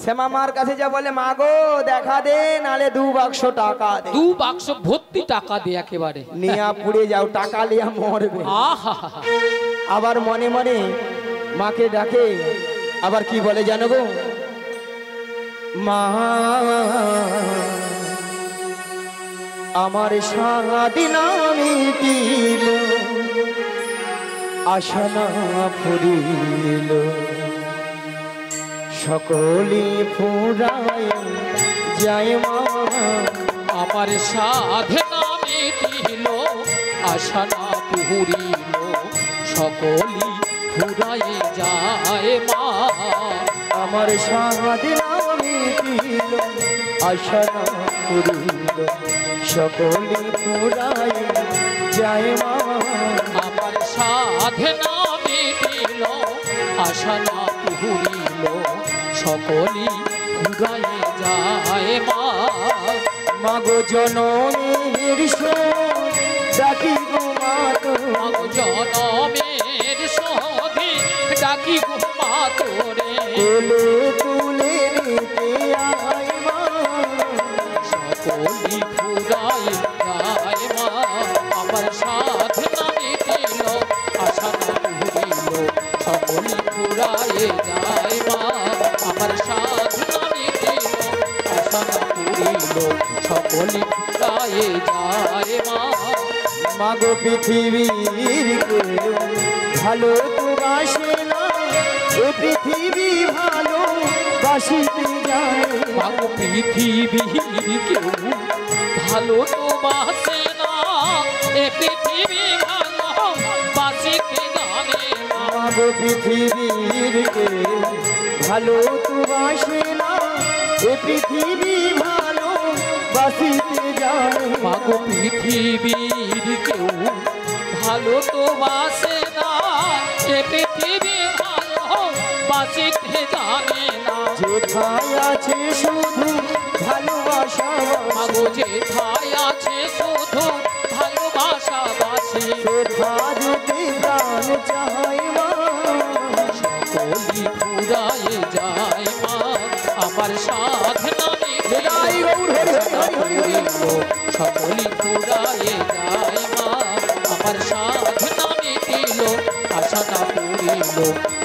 শ্যামা মার কাছে যা বলে, মা গো দেখা দে, নালে 2 বাক্স টাকা দে। 2 বাক্স ভর্তি টাকা দে একেবারে। নিয়া পুড়ে যাও, টাকা লিয়া মরবে। আহা, আবার মনে মনে মাকে ডাকে, আবার কি বলে জানো গো? মা আমার সারাদিনা মিটিল, আশা না ফুরিল, সকলে ফুরায় যায় মা। আমার সাধনা মিটিল আশা না পুরিল সকলি ফুরায়ে যায় মা আমার সাধনা মিটিল আশা না পুরিল সকলে পুরাই যায় মা আমার সাধনা মিটিল আশা না পুরিল সকলি ফুরায়ে যায় মা মাগো জনমের শোধ ডাকি গো মা মাগো জনমের শোধে ডাকি গো মা তোরে তুলে তুলে নিতে আয় মা সকলি ফুরায় যায় মা আমার সাধনা মিটিল আশা না পুরিল সকলি ফুরায় যায় মা আমার সাধনা মিটিল আশা না পুরিল সকলি ফুরায় যায় মা মাগো পৃথিবীর কেউ ভালো তো বাসে না এ পৃথিবী ভালো বাসিতে জানে মাগো পৃথিবীর কেউ ভালো তো বাসে না এ পৃথিবী ভালো বাসিতে জানে না মাগো পৃথিবীর কেউ ভালো তো বাসে না এ পৃথিবী ভালো বাসিতে জানে মাগো পৃথিবীর কেউ ভালো তো বাসে না এ পৃথিবী ভালো বাসিতে জানে না যেথায় আছে শুধু ভালোবাসা মাগো যেথায় আছে শুধু ভালোবাসা বাসে সেথা যদি প্রাণ চায় মা সকলি ফুরায়ে যায় মা আমার সাধনা বিদায় গৌর হরি হরি হরি হরি। সকলি ফুরায়ে যায় মা আমার সাধনা মিটিল আশা না পুরিল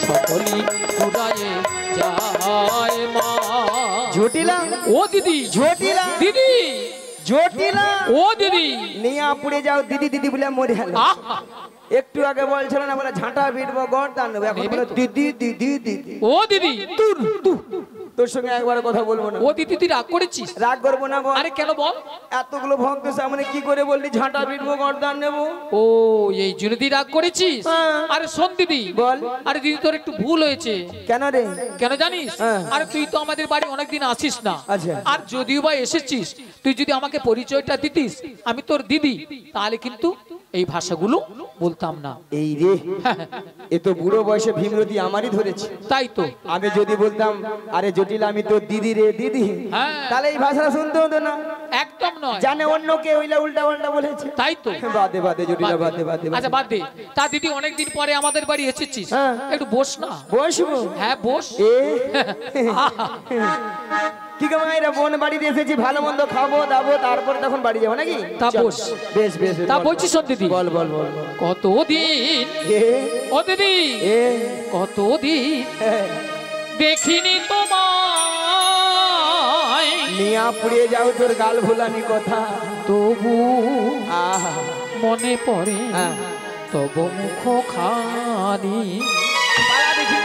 সকলি ফুরায়ে যায় মা ঝুটিলা ও দিদি ঝুটিলা দিদি ঝুটিলা ও দিদি নিয়া পুড়ে যাও দিদি দিদি বলে মরে গেল আহা! একটু আগে বলছিল না বলে ঝাঁটা পিটবো গর্দান নেবো এখন বলে দিদি দিদি দিদি ও দিদি তোর সঙ্গে একবার কথা বলবো না ও দিদি তুই রাগ করেছিস রাগ করবো না বল আরে কেন বল এতগুলো ভক্ত সামনে কি করে বললি ঝাঁটা পিটবো গর্দান নেবো ও এই জন্য তুই রাগ করেছিস হ্যাঁ। আরে শোন দিদি বল। আরে দিদি তোর একটু ভুল হয়েছে কেন রে কেন জানিস হ্যাঁ। আরে তুই তো আমাদের বাড়ি অনেকদিন আসিস না আচ্ছা। আর যদিও বা এসেছিস তুই যদি আমাকে পরিচয়টা দিতিস আমি তোর দিদি তাহলে কিন্তু এই ভাষাগুলো বলতাম না এই রে এ তো বুড়ো বয়সে ভীমরতি আমারই ধরেছে তাই তো আমি যদি বলতাম আরে জটিল আমি তো দিদি রে দিদি হ্যাঁ। তাহলে এই ভাষা শুনতে হতো না একদম নয় জানে অন্য কেউ উল্টা উল্টা বলেছে তাই তো বাদে বাদে জটিলা বাদে বাদে আচ্ছা বাদ দে তা দিদি অনেকদিন পরে আমাদের বাড়ি এসেছিস হ্যাঁ। একটু বস না বসবো হ্যাঁ বস এ কি গো মায়েরা বোন বাড়িতে এসেছি ভালো মন্দ খাবো দাবো তারপরে তখন বাড়ি যাবো নাকি তা চল। বস। বেশ বেশ বেশ, তা বল, বলছি শোন দিদি বল বল বল বল। কতদিন এ ও দিদি এ কতদিন হ্যাঁ। দেখিনি তোমায় নিয়া পুড়িয়ে যাও তোর গাল ভুলানি কথা তবু আহা মনে পড়ে হ্যাঁ। তবু মুখ খানি পালা দেখি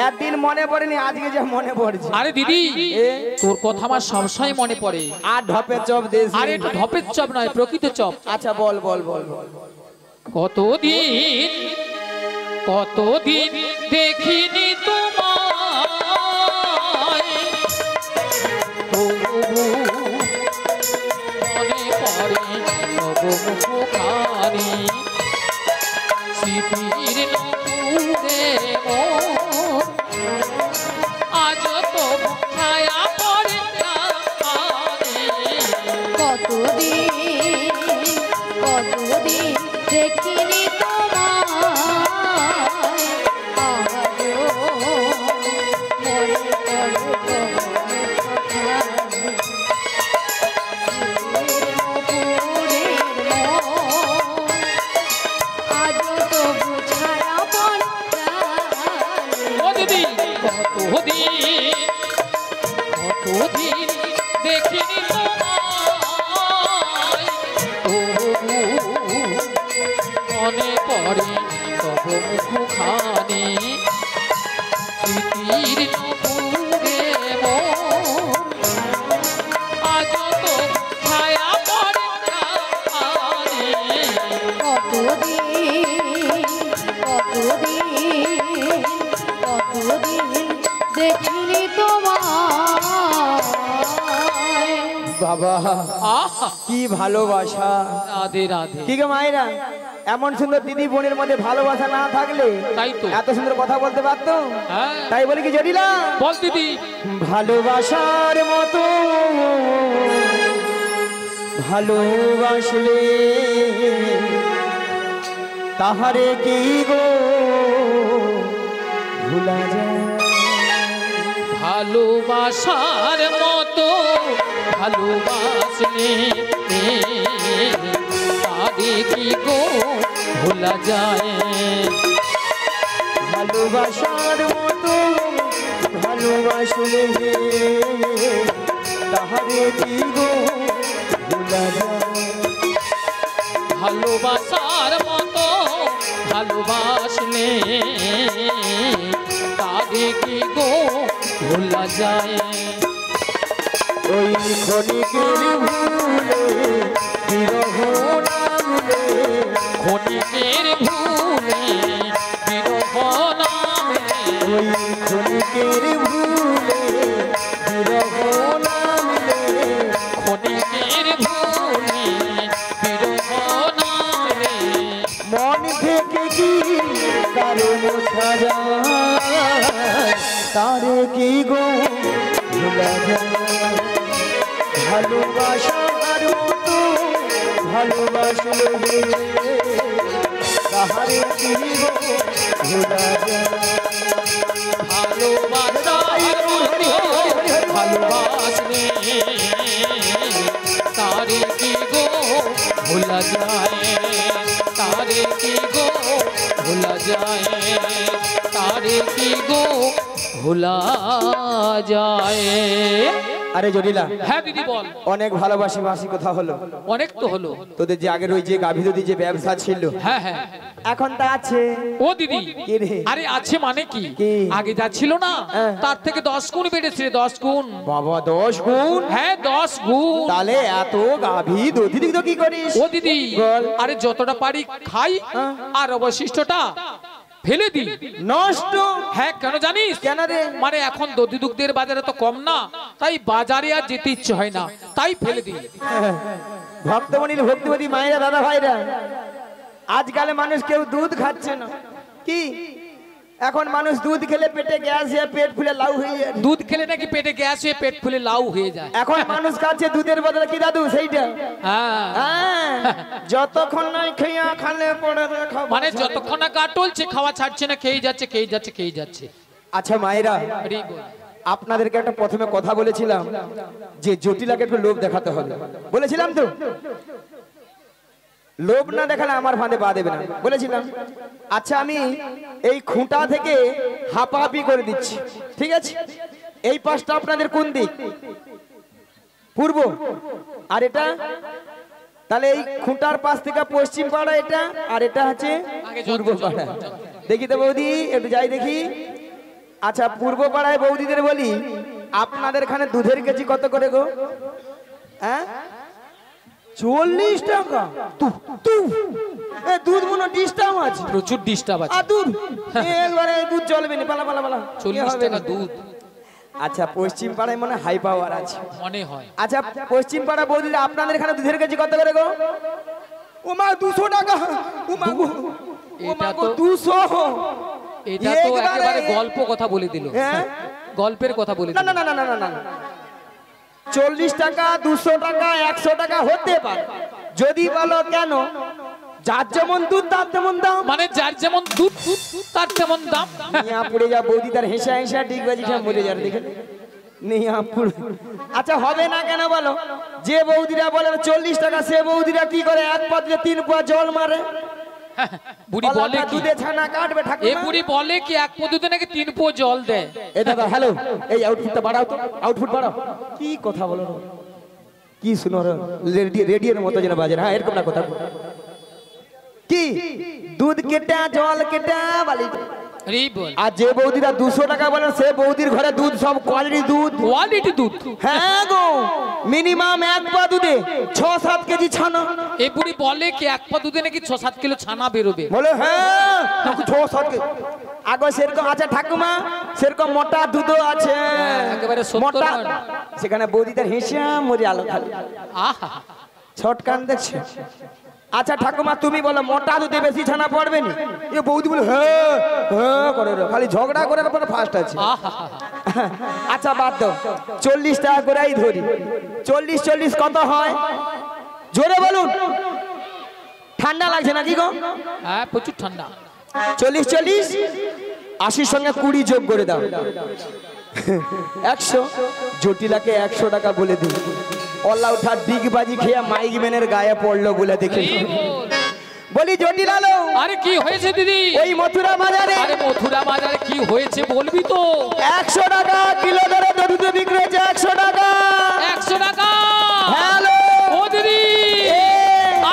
একদিন মনে পড়েনি আজকে যা মনে পড়ছে আরে দিদি এ তোর কথা আমার সবসময় মনে পড়ে আর ঢপে চপ দেশ আরে এটা ধপের চপ নয় প্রকৃত চপ আচ্ছা বল বল বল বল বল। কতদিন কতদিন দেখিনি তোমায় তবু মনে পড়ে তবু মুখখানি স্মৃতির নপুরে মন আজ তো ছায়া পড়ে প্রাণে। কতদিন দেখিনি তোমায় আজও মনে পড়ে ও দিদি কতদিন কতদিন দেখিনি তোমায় তবু বাবা আহা কি ভালোবাসা। রাধে রাধে। কি গো মায়েরা, এমন সুন্দর দিদি বোনের মধ্যে ভালোবাসা না থাকলে তাই তো। এত সুন্দর কথা বলতে পারতো? হ্যাঁ তাই বলি কি জটিলা, বল দিদি। ভালোবাসার মতো ভালোবাসলে তাহারে কি গো ভুলা যায়। ভালোবাসার মতো ভালোবাসলে তারে কি গো ভোলা যায়। ভালোবাসার মতো ভালোবাসলে তাহারে কি গো ভুলা যায়। ভালোবাসার মতো ভালোবাসলে তারে কি গো ভোলা যায়। ওই ক্ষণিকের ভুলে বিরহ নামলে, ক্ষণিকের ভুলে বিরহ নামে, ওই ক্ষণিকের ভুলে বিরহ নামলে, ক্ষণিকের ভুলে বিরহ নামে, মন থেকে কি তারে মোছা যায়, তারে কি গো ভোলা যায়। ভালোবাসার মতো ভালোবাসলে তাহারে কি গো ভোলা যায়। ভালোবাসার মতো ভালোবাসলে তারে কি গো ভোলা যায়। তারে কি গো ভোলা যায়। তারে কি গো ভোলা যায়। আরে জটিলা, হ্যাঁ দিদি বল। অনেক ভালোবাসি বাসি কথা হলো, অনেক তো হলো। তোদের যে আগের ওই যে গাভী দুধি যে ব্যবসা ছিল হ্যাঁ হ্যাঁ এখন তা আছে? ও দিদি কি রে? আরে আছে মানে কি, কি? আগে যা ছিল না হ্যাঁ। তার থেকে 10 গুণ বেড়েছে, 10 গুণ। বাবা 10 গুণ? হ্যাঁ 10 গুণ। তাহলে এত গাভী দুধি দিক তো কি করিস? ও দিদি বল। আরে যতটা পারি খাই হ্যাঁ। আর অবশিষ্টটা ফেলে দিই। নষ্ট? হ্যাঁ কেন জানিস? কেন রে? মানে এখন দধি দুগ্ধের বাজারে তো কম না, তাই বাজারে আর যেতে ইচ্ছে হয় না, তাই ফেলে দিই। ভক্তমণির ভক্তিপতি মায়েরা দাদা ভাইরা, আজকালে মানুষ কেউ দুধ খাচ্ছে না। কি এখন মানুষ দুধ খেলে পেটে গ্যাস হয়ে পেট ফুলে লাউ হয়ে যায়। দুধ খেলে নাকি পেটে গ্যাস হয়ে পেট ফুলে লাউ হয়ে যায়। এখন মানুষ খাচ্ছে দুধের বদলে কি দাদু সেইটা? হ্যাঁ হ্যাঁ, যতক্ষণ নাই খেয়া খালে পড়ে খাবো। মানে যতক্ষণ না গা টলছে খাওয়া ছাড়ছে না, খেয়ে যাচ্ছে খেয়ে যাচ্ছে খেয়ে যাচ্ছে। আচ্ছা মায়েরা, আরে বল। আপনাদেরকে একটা প্রথমে কথা বলেছিলাম যে জটিলাকে একটু লোভ দেখাতে হবে, বলেছিলাম তো? লোভ না দেখালে আমার ফাঁদে পা দেবে না বলেছিলাম। আচ্ছা আমি এই খুঁটা থেকে হাঁপাহাপি করে দিচ্ছি, ঠিক আছে? এই পাশটা আপনাদের কোন দিক? পূর্ব। আর এটা তাহলে এই খুঁটার পাশ থেকে পশ্চিম পাড়া এটা, আর এটা হচ্ছে পূর্ব পাড়া। দেখি তো বৌদি, একটু যাই দেখি। আচ্ছা পূর্ব পাড়ায় বৌদিদের বলি, আপনাদের এখানে দুধের কেজি কত করে গো? হ্যাঁ 40 টাকা? দুধ মনে ডিস্টার্ব আছে, প্রচুর ডিস্টার্ব আছে। আর দুধ একবারে দুধ চলবে না, পালা পালা পালা 40 টাকা দুধ আচ্ছা পশ্চিম পাড়ায় মনে হাই পাওয়ার আছে মনে হয়। আচ্ছা পশ্চিম পাড়া বৌদিরা আপনাদের এখানে দুধের কেজি কত করে গো? ওমা 200 টাকা। ওমা গো, ওমা গো 200। এটা তো একেবারে গল্প কথা বলে দিল। হ্যাঁ গল্পের কথা বলে না দিল। না না না না না 40 টাকা 200 টাকা 100 টাকা হতে পারে, যদি বলো কেন যার যেমন দুধ তার তেমন দাম। মানে যার যেমন দুধ তার তেমন দাম। নিয়া পুড়ে যা বৌদি তার হেসা হেসা ঠিক বাজি সব মরে যার দেখে নিয়া পুড়ে। আচ্ছা হবে না কেন বলো? যে বৌদিরা বলে 40 টাকা, সে বৌদিরা কি করে? এক পাত্রে 3 পোয়া জল মারে। বুড়ি বলে কি? দুধে ছানা কাটবে এ ঠাকুমা। বুড়ি বলে কি এক পদ্ধতি নাকি 3 পো জল দেয়। এই দাদা হ্যালো, এই আউটফুটটা বাড়াও তো, আউটফুট বাড়াও। কি কথা বলো, কি শুনো রেডিওর মতো যেন বাজে। হ্যাঁ এরকম না কথা। কি দুধ কেটা জল কেটা বালি। আর যে বৌদিরা 200 টাকা বলে, সে বৌদির ঘরে দুধ সব কোয়ালিটি দুধ। কোয়ালিটি দুধ? হ্যাঁ গো, মিনিমাম 1 পা দুধে 6-7 কেজি ছানা। এই বুড়ি বলে কি 1 পা দুধে নাকি 6-7 কিলো ছানা বেরোবে। বলে হ্যাঁ 6-7 কেজি। আগে সেরকম আছে ঠাকুমা, সেরকম মোটা দুধও আছে একেবারে 70 মোটা। নয়। সেখানে বৌদিদের হিসাব মরে আলো খালি আহা ছট কান দেখছে। আচ্ছা ঠাকুমা তুমি বলো মোটা দুধে বেশি ছানা পড়বে নি? এ বৌদি বলে হ্যাঁ হ্যাঁ করে খালি ঝগড়া করার পরে ফার্স্ট আছে। আহা আচ্ছা বাদ দাও, 40 টাকা করেই ধরি। 40 কত হয় জোরে বলুন। ঠান্ডা লাগছে নাকি গো? হ্যাঁ প্রচুর ঠান্ডা। 40 80 সঙ্গে 20 যোগ করে দাও 100। জটিলাকে 100 টাকা বলে দিই। অল্লা উঠা ডিগবাজি খেয়ে মাইক ম্যানের গায়ে পড়লো বলে দেখে কি বল? বলি জটিলা লো, আরে কি হয়েছে দিদি? ওই মথুরা বাজারে আরে মথুরা বাজারে কি হয়েছে বলবি তো? 100 টাকা কিলো দরে দুধ বিক্রি হয়েছে। 100 টাকা। 100 টাকা। হ্যালো ও দিদি,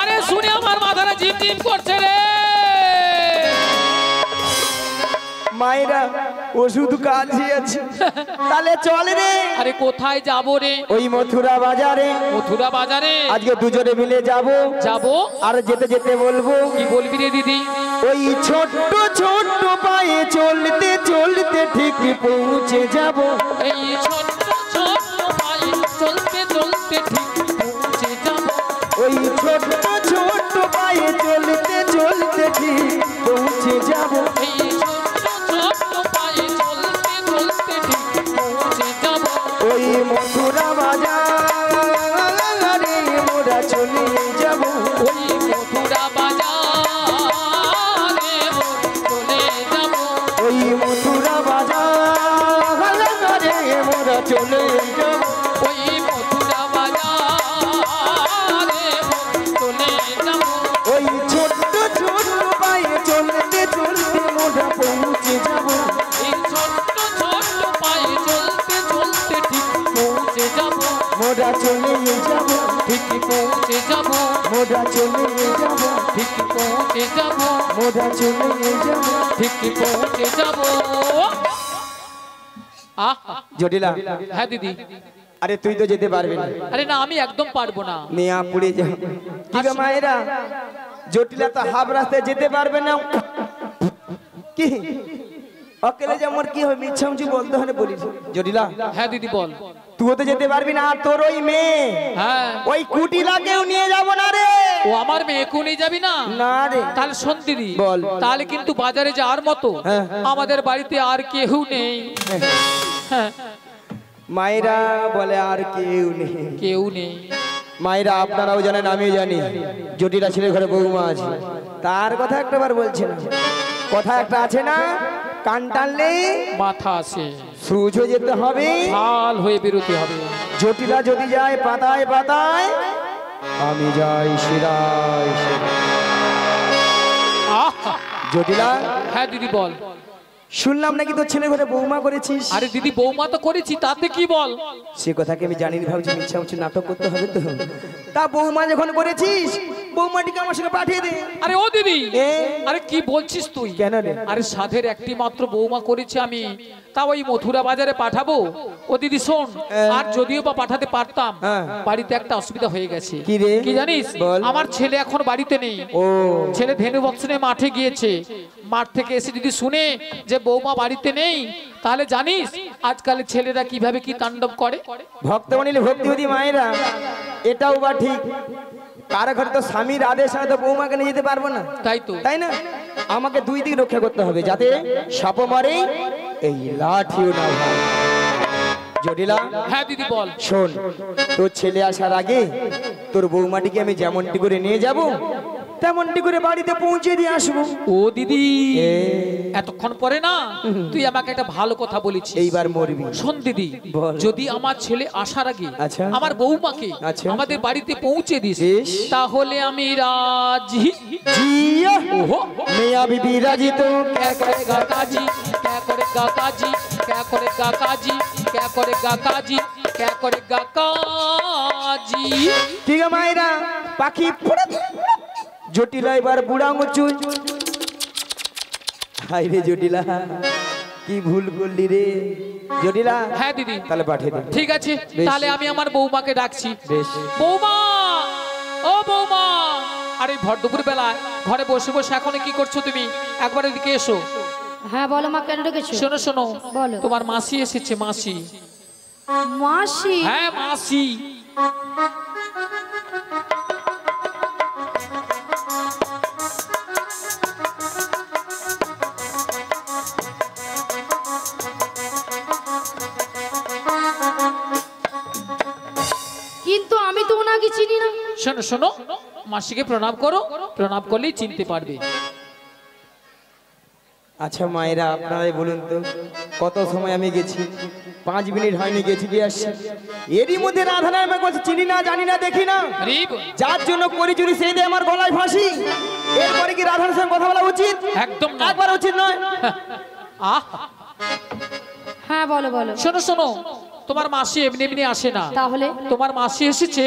আরে শুনে আমার মাথাটা ঝিমঝিম করছে রে। মায়েরা ওষুধ কাছে আছে তাহলে চল রে। আরে কোথায় যাব রে? ওই মথুরা বাজারে মথুরা বাজারে আজকে দুজনে মিলে যাব। যাব। আর যেতে যেতে বলবো কি বলবি রে দিদি? ওই ছোট্ট ছোট্ট পায়ে চলতে চলতে ঠিক পৌঁছে যাব। এই ছোট্ট ছোট্ট পায়ে চলতে চলতে ঠিক পৌঁছে যাব। ওই ছোট্ট ছোট্ট পায়ে চলতে চলতে ঠিক পৌঁছে যাব। এই ছোট্ট ছোট্ট পায়ে চলতে চলতে ঠিক পৌঁছে যাব। ওই মথুরা বাজারে মোরা চলে যাব। ওই মথুরা বাজারে চলে যাব। ওই মথুরা বাজারে মোরা চলে যাব। ওই মথুরা বাজারে চলে যাব। ওই ছোট্ট ছোট্ট পায়ে চলতে চলতে মোরা পৌঁছে যাব। এই ছোট্ট ছোট্ট পায়ে চলতে চলতে ঠিক পৌঁছে যাব। মোরা চলে যাব। ঠিক পৌঁছে যাব। মোরা চলে যাব। ঠিক পৌঁছে যাব। মোরা চলে যাব। ঠিক পৌঁছে যাব। আহা জটিলা হ্যাঁ দিদি। আরে তুই তো যেতে পারবি না। আরে না আমি একদম পারবো না। নেয়া পুড়ে যা। কি গো মায়েরা, জটিলা তো হাফ রাস্তায় যেতে পারবে না। কি অকেলে যে আমার কি হবে মিছামছি বলতে হয় বলিস। জটিলা হ্যাঁ দিদি বল। তুই তো যেতে পারবি না। আর তোর ওই মেয়ে হ্যাঁ ওই কুটিলাকেও নিয়ে যাব না রে। ও আমার মেয়েকে নিয়ে যাবি না? না রে। তাহলে শোন দিদি, বল। তাহলে কিন্তু বাজারে যাওয়ার মতো হ্যাঁ। আমাদের বাড়িতে আর কেউ নেই। হ্যাঁ মায়েরা বলে আর কেউ নেই। কেউ নেই। মায়েরা আপনারাও জানেন আমিও জানি জটিলা ছেলের ঘরে বৌমা আছে। তার কথা একটাবার বলছে না, কথা একটা আছে না, কান টানলে মাথা আছে, সুজো যেতে হবে, হাল হয়ে বেরোতে হবে। জটিলা যদি যায় পাতায় পাতায়, আমি যাই শিরায় শিরায়। আহা জটিলা হ্যাঁ দিদি বল। শুনলাম নাকি তোর ছেলে ঘরে বৌমা করেছিস। আরে দিদি বৌমা তো করেছি, তাতে কি বল? সে কথাকে আমি জানি না, ভাবছি ইচ্ছা হচ্ছে নাটক করতে হবে তো। তা বৌমা যখন করেছিস বৌমাটিকে আমার সঙ্গে পাঠিয়ে দে। আরে ও দিদি, এ? আরে কি বলছিস তুই? কেন রে? আরে সাধের একটি মাত্র বৌমা করেছি আমি, তা ওই মথুরা বাজারে পাঠাবো? ও দিদি শোন, আর যদিও বা পাঠাতে পারতাম, হ্যাঁ। বাড়িতে একটা অসুবিধা হয়ে গেছে। কি রে? কি জানিস? বল। আমার ছেলে এখন বাড়িতে নেই। ও ছেলে ধেনু বৎসনে মাঠে গিয়েছে। মাঠ থেকে এসে যদি শুনে যে বৌমা বাড়িতে নেই, তাহলে জানিস আজকালের ছেলেরা কিভাবে কি তাণ্ডব করে। ভক্ত বনিলে ভক্তিবতী মায়েরা, এটাও বা ঠিক। কারো ঘরে তো স্বামীর আদেশ হয় তো বৌমাকে নিয়ে যেতে পারবো না, তাই তো। তাই না? আমাকে দুই দিক রক্ষা করতে হবে, যাতে সাপ মারে এই লাঠিও না হয়। জটিলা হ্যাঁ দিদি বল। শোন, তোর ছেলে আসার আগে তোর বৌমাটিকে আমি যেমনটি করে নিয়ে যাব, তেমনটি করে বাড়িতে পৌঁছে দিয়ে আসবো। ও দিদি, এতক্ষণ পরে না তুই আমাকে একটা ভালো কথা বলেছিস। এইবার মরবি। শোন দিদি, বল। যদি আমার ছেলে আসার আগে আচ্ছা। আমার বৌমাকে আচ্ছা। আমাদের বাড়িতে পৌঁছে দিস, দিস। তাহলে আমি রাজি। জিয়া ওহো মিয়া বিবি রাজি তো क्या करेगा काजी, क्या करेगा काजी, क्या करेगा काजी, क्या करेगा काजी, क्या करेगा काजी। ঠিক আছে মায়েরা, পাখি ফুড়ে জটিলা এবার বুড়া মুচু। হাই রে জটিলা, কি ভুল করলি রে জটিলা। হ্যাঁ দিদি, তাহলে পাঠিয়ে দে। ঠিক আছে, তাহলে আমি আমার বৌমাকে ডাকছি। বেশ। বৌমা, ও বৌমা, আরে ভর দুপুর বেলায় ঘরে বসে বসে এখন কি করছো তুমি? একবার এদিকে এসো। হ্যাঁ বলো মা, কেন ডেকেছো? শোনো শোনো, বলো। তোমার মাসি এসেছে, মাসি। মাসি? হ্যাঁ মাসি। কিন্তু আমি তো ওনাকে চিনি না। শোনো শোনো, মাসিকে প্রণাম করো, প্রণাম করলেই চিনতে পারবে। আচ্ছা মায়েরা আপনারাই বলুন তো, কত সময় আমি গেছি? 5 মিনিট হয়নি, গেছি দিয়ে আসছি। এরই মধ্যে রাধা নামে কথা চিনি না, জানি না, দেখি না। যার জন্য করি চুরি সেই দিয়ে আমার গলায় ফাঁসি। এরপরে কি রাধার সঙ্গে কথা বলা উচিত? একদম না, একবার উচিত নয়। আহ, হ্যাঁ বলো বলো। শোনো শোনো, তোমার মাসি এমনি এমনি আসে না। তাহলে? তোমার মাসি এসেছে,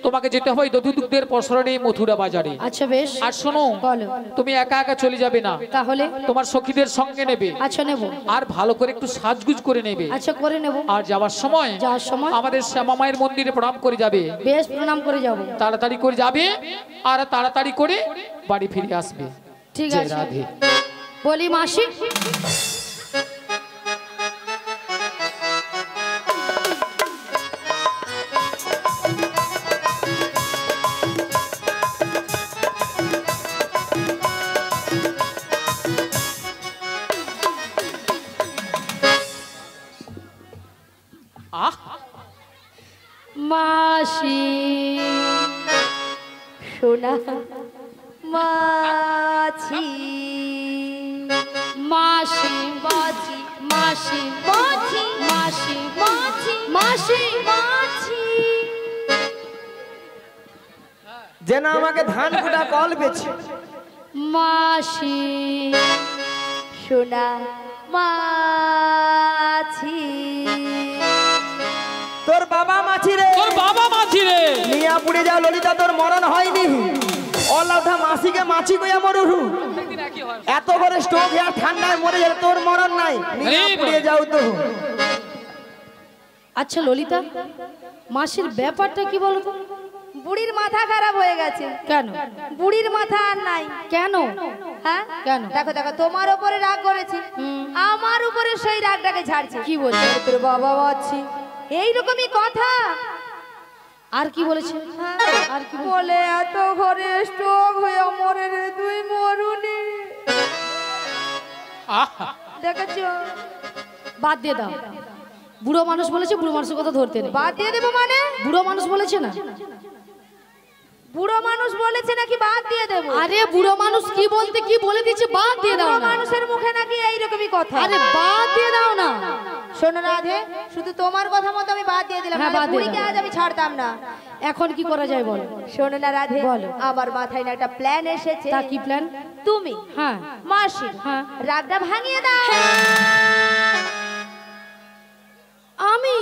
তোমাকে যেতে হবে দধিদুগ্ধের পসরণে মথুরা বাজারে। আচ্ছা বেশ। আর শোনো, বলো। তুমি একা একা চলে যাবে না, তাহলে? তোমার সখীদের সঙ্গে নেবে। আচ্ছা নেব। আর ভালো করে একটু সাজগুজ করে নেবে। আচ্ছা করে নেব। আর যাওয়ার সময় আমাদের শ্যামা মায়ের মন্দিরে প্রণাম করে যাবে। বেশ, প্রণাম করে যাব। তাড়াতাড়ি করে যাবে আর তাড়াতাড়ি করে বাড়ি ফিরে আসবে। ঠিক জয় আছে। রাধে। বলি মাসি, আহ, মাসি সোনা মাছি মাসি মাছি মাসি মাছি মাসি মাছি মাসি মাছি যেন আমাকে ধান কুটা কল বেছে। মাসি সোনা মাছি তোর বাবা মাছি রে, তোর বাবা মাছি রে। নিয়া পুড়ে যাও ললিতা, তোর মরণ হয়নি। অলাউঠা মাসিকে মাছি কইয়া মরুরু। এত করে স্ট্রোক হয়ে ঠান্ডায় মরে গেলে তোর মরণ নাই, নিয়া পুড়ে যাও তো। আচ্ছা ললিতা, মাসির ব্যাপারটা কি বলো তো? বুড়ির মাথা খারাপ হয়ে গেছে। কেন? বুড়ির মাথা আর নাই। কেন? হ্যাঁ কেন? দেখো দেখো, তোমার উপরে রাগ করেছে, আমার উপরে সেই রাগটাকে ঝাড়ছে। কি বলছে? তোর বাবা মাছি এইরকমই কথা। আর কি বলেছে? আর কি বলে, এত ঘরে স্ট্রোক হয়ে মরে রে তুই মরুনি। আহ, দেখেছো? বাদ দিয়ে দাও। বুড়ো মানুষ বলেছে, বুড়ো মানুষের কথা ধরতে নেই। বাদ দিয়ে দেবো মানে? বুড়ো মানুষ বলেছে না? বুড়ো মানুষ বলেছে নাকি বাদ দিয়ে দেবো? আরে বুড়ো মানুষ কি বলতে কি বলে দিচ্ছে, বাদ দিয়ে দাও বুড়ো না। মানুষের মুখে নাকি এইরকমই কথা। আরে বাদ দিয়ে দাও না। শোনো রাধে, শুধু তোমার কথা মতো আমি বাদ দিয়ে দিলাম, হ্যাঁ, বাদ দিয়ে বুড়িকে দাও। আজ আমি ছাড়তাম না। এখন কি করা যায় বলো? শোনো না রাধে, বলো। আমার মাথায় না একটা প্ল্যান এসেছে। তা কি প্ল্যান? তুমি হ্যাঁ মাসি হ্যাঁ। রাগটা ভাঙিয়ে দাও। আমি?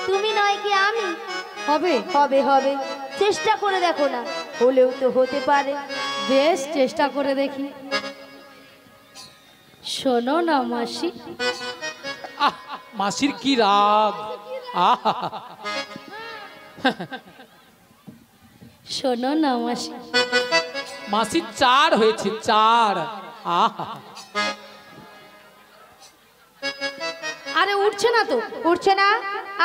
তুমি নয় কি আমি? হবে? হবে হবে, চেষ্টা করে দেখো না, হলেও তো হতে পারে। বেশ, চেষ্টা করে দেখি। শোনো না মাসি, আহ, মাসির কি রাগ। আহ, শোনো না মাসি। মাসির 4 হয়েছে, 4। আহ, আরে উঠছে না তো। উঠছে না?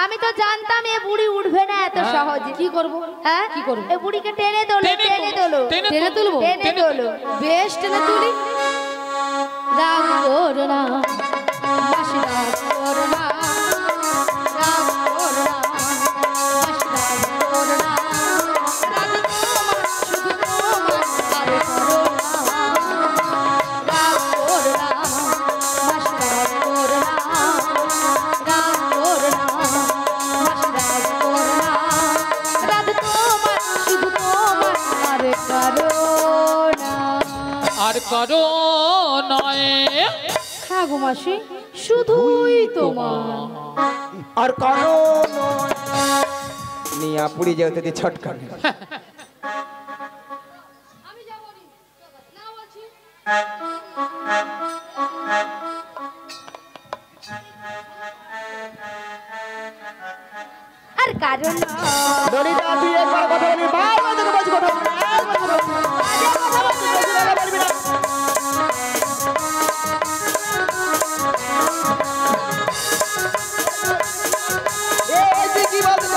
আমি তো জানতাম এ বুড়ি উঠবে না এত সহজে। কি করব? হ্যাঁ কি করব? এ বুড়িকে টেনে তোলো, টেনে টেনে তোলো, টেনে টেনে তুলবো? টেনে তোলো। বেশ, টেনে তুলি। রাগ করো না মাসি, রাগ করো না, রাগ করো না মাসি, রাগ করো না। রাগ তোমার, শুধু তোমার, আর করো না। রাগ করো না মাসি, রাগ করো না, রাগ করো না মাসি, রাগ করো না। রাগ তোমার, শুধু তোমার, আর করো না। আর করো নয়। হ্যাঁ গো মাসি, শুধুই তোমার। আর কারো নিয়া পুড়ে যাও তো ছটকান। কারণ ললিতা তুই একবার কথা বলবি, বারবার তোকে বলছি কথা বলবি, একবার কথা বলবি। বেশি কথা বলবি না। এই তুই কি বলছিস?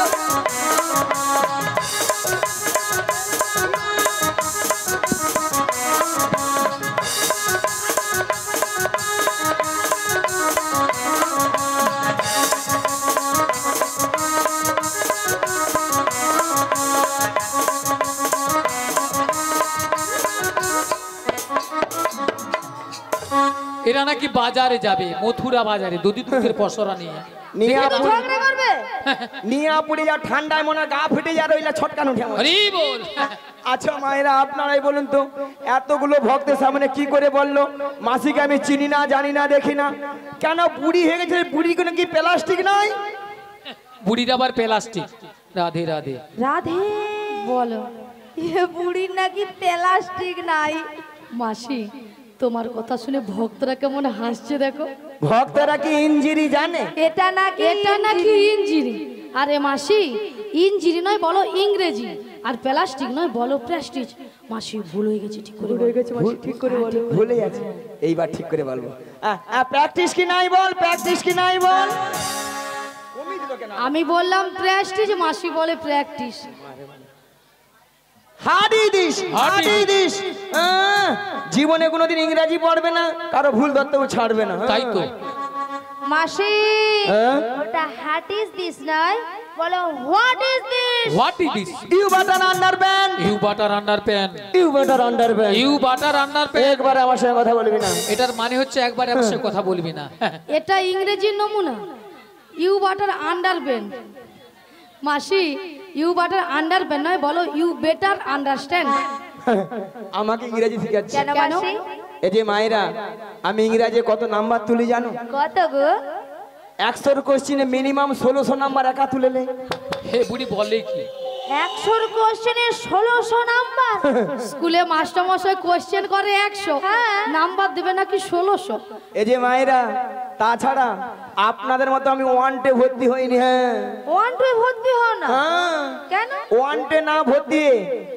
এরা নাকি বাজারে যাবে, মথুরা বাজারে দুধের পসরা নিয়ে। ঝগড়া করবে নিয়া পুড়ে যা, ঠান্ডায় মনে হয় গা ফেটে যা, রইলা ছটকানো উঠে আমার। হরি বল। আচ্ছা মায়েরা, আপনারাই বলুন তো, এতগুলো ভক্তের সামনে কি করে বললো মাসিকে আমি চিনি না, জানি না, দেখি না? কেন বুড়ি হয়ে গেছে? বুড়ি কোনো কি প্লাস্টিক নয়? বুড়ির আবার প্লাস্টিক। রাধে রাধে। রাধে বলো এ বুড়ির নাকি প্লাস্টিক নাই। মাসি তোমার কথা শুনে ভক্তরা কেমন হাসছে দেখো। ভক্তরা কি ইঞ্জিরি জানে? এটা নাকি ইঞ্জিরি। আরে মাসি, ইঞ্জিরি নয় বলো ইংরেজি, আর প্লাস্টিক নয় বলো প্রেস্টিজ। মাসি ভুল হয়ে গেছে, ঠিক করে বলো। ঠিক করে বলো। ভুলে গেছে, এইবার ঠিক করে বলবো। প্র্যাকটিস কি নাই বল, প্র্যাকটিস কি নাই বল। আমি বললাম প্রেস্টিজ, মাসি বলে প্র্যাকটিস। হাডি দিস, হাডি দিস। জীবনে কোনোদিন ইংরেজি পড়বে না, কারো ভুল ধরতেও ছাড়বে না। তাই তো। মাসি ওটা হোয়াট ইজ দিস নয়, বলো what is this. What is this? You butter underpants, you butter underpants, you butter underpants, you butter underpants. একবার আমার সঙ্গে কথা বলবি না। এটার মানে হচ্ছে একবার আমার সঙ্গে কথা বলবি না। এটা ইংরেজির নমুনা। You better understand. মাসি ইউ বাটার আন্ডারব্যান্ড নয় বলো ইউ বেটার আন্ডারস্ট্যান্ড। আমাকে ইংরেজি শিখাচ্ছে। কেন মাসি? এই যে মায়েরা, আমি ইংরেজি কত নাম্বার তুলি জানো? কত গো? 100 কোশ্চেনে মিনিমাম 1600 নাম্বার একা তুলে নে। হে বুড়ি বলে কি? 100 কোশ্চেনে 1600 নাম্বার। স্কুলে মাস্টারমশাই কোশ্চেন করে 100, নাম্বার দেবে নাকি 1600। এই যে মায়েরা, তাছাড়া আপনাদের মতো আমি ওয়ানটে ভর্তি হইনি। হ্যাঁ, ওয়ানটে ভর্তি হও না হ্যাঁ, কেন? ওয়ানটে না ভর্তি,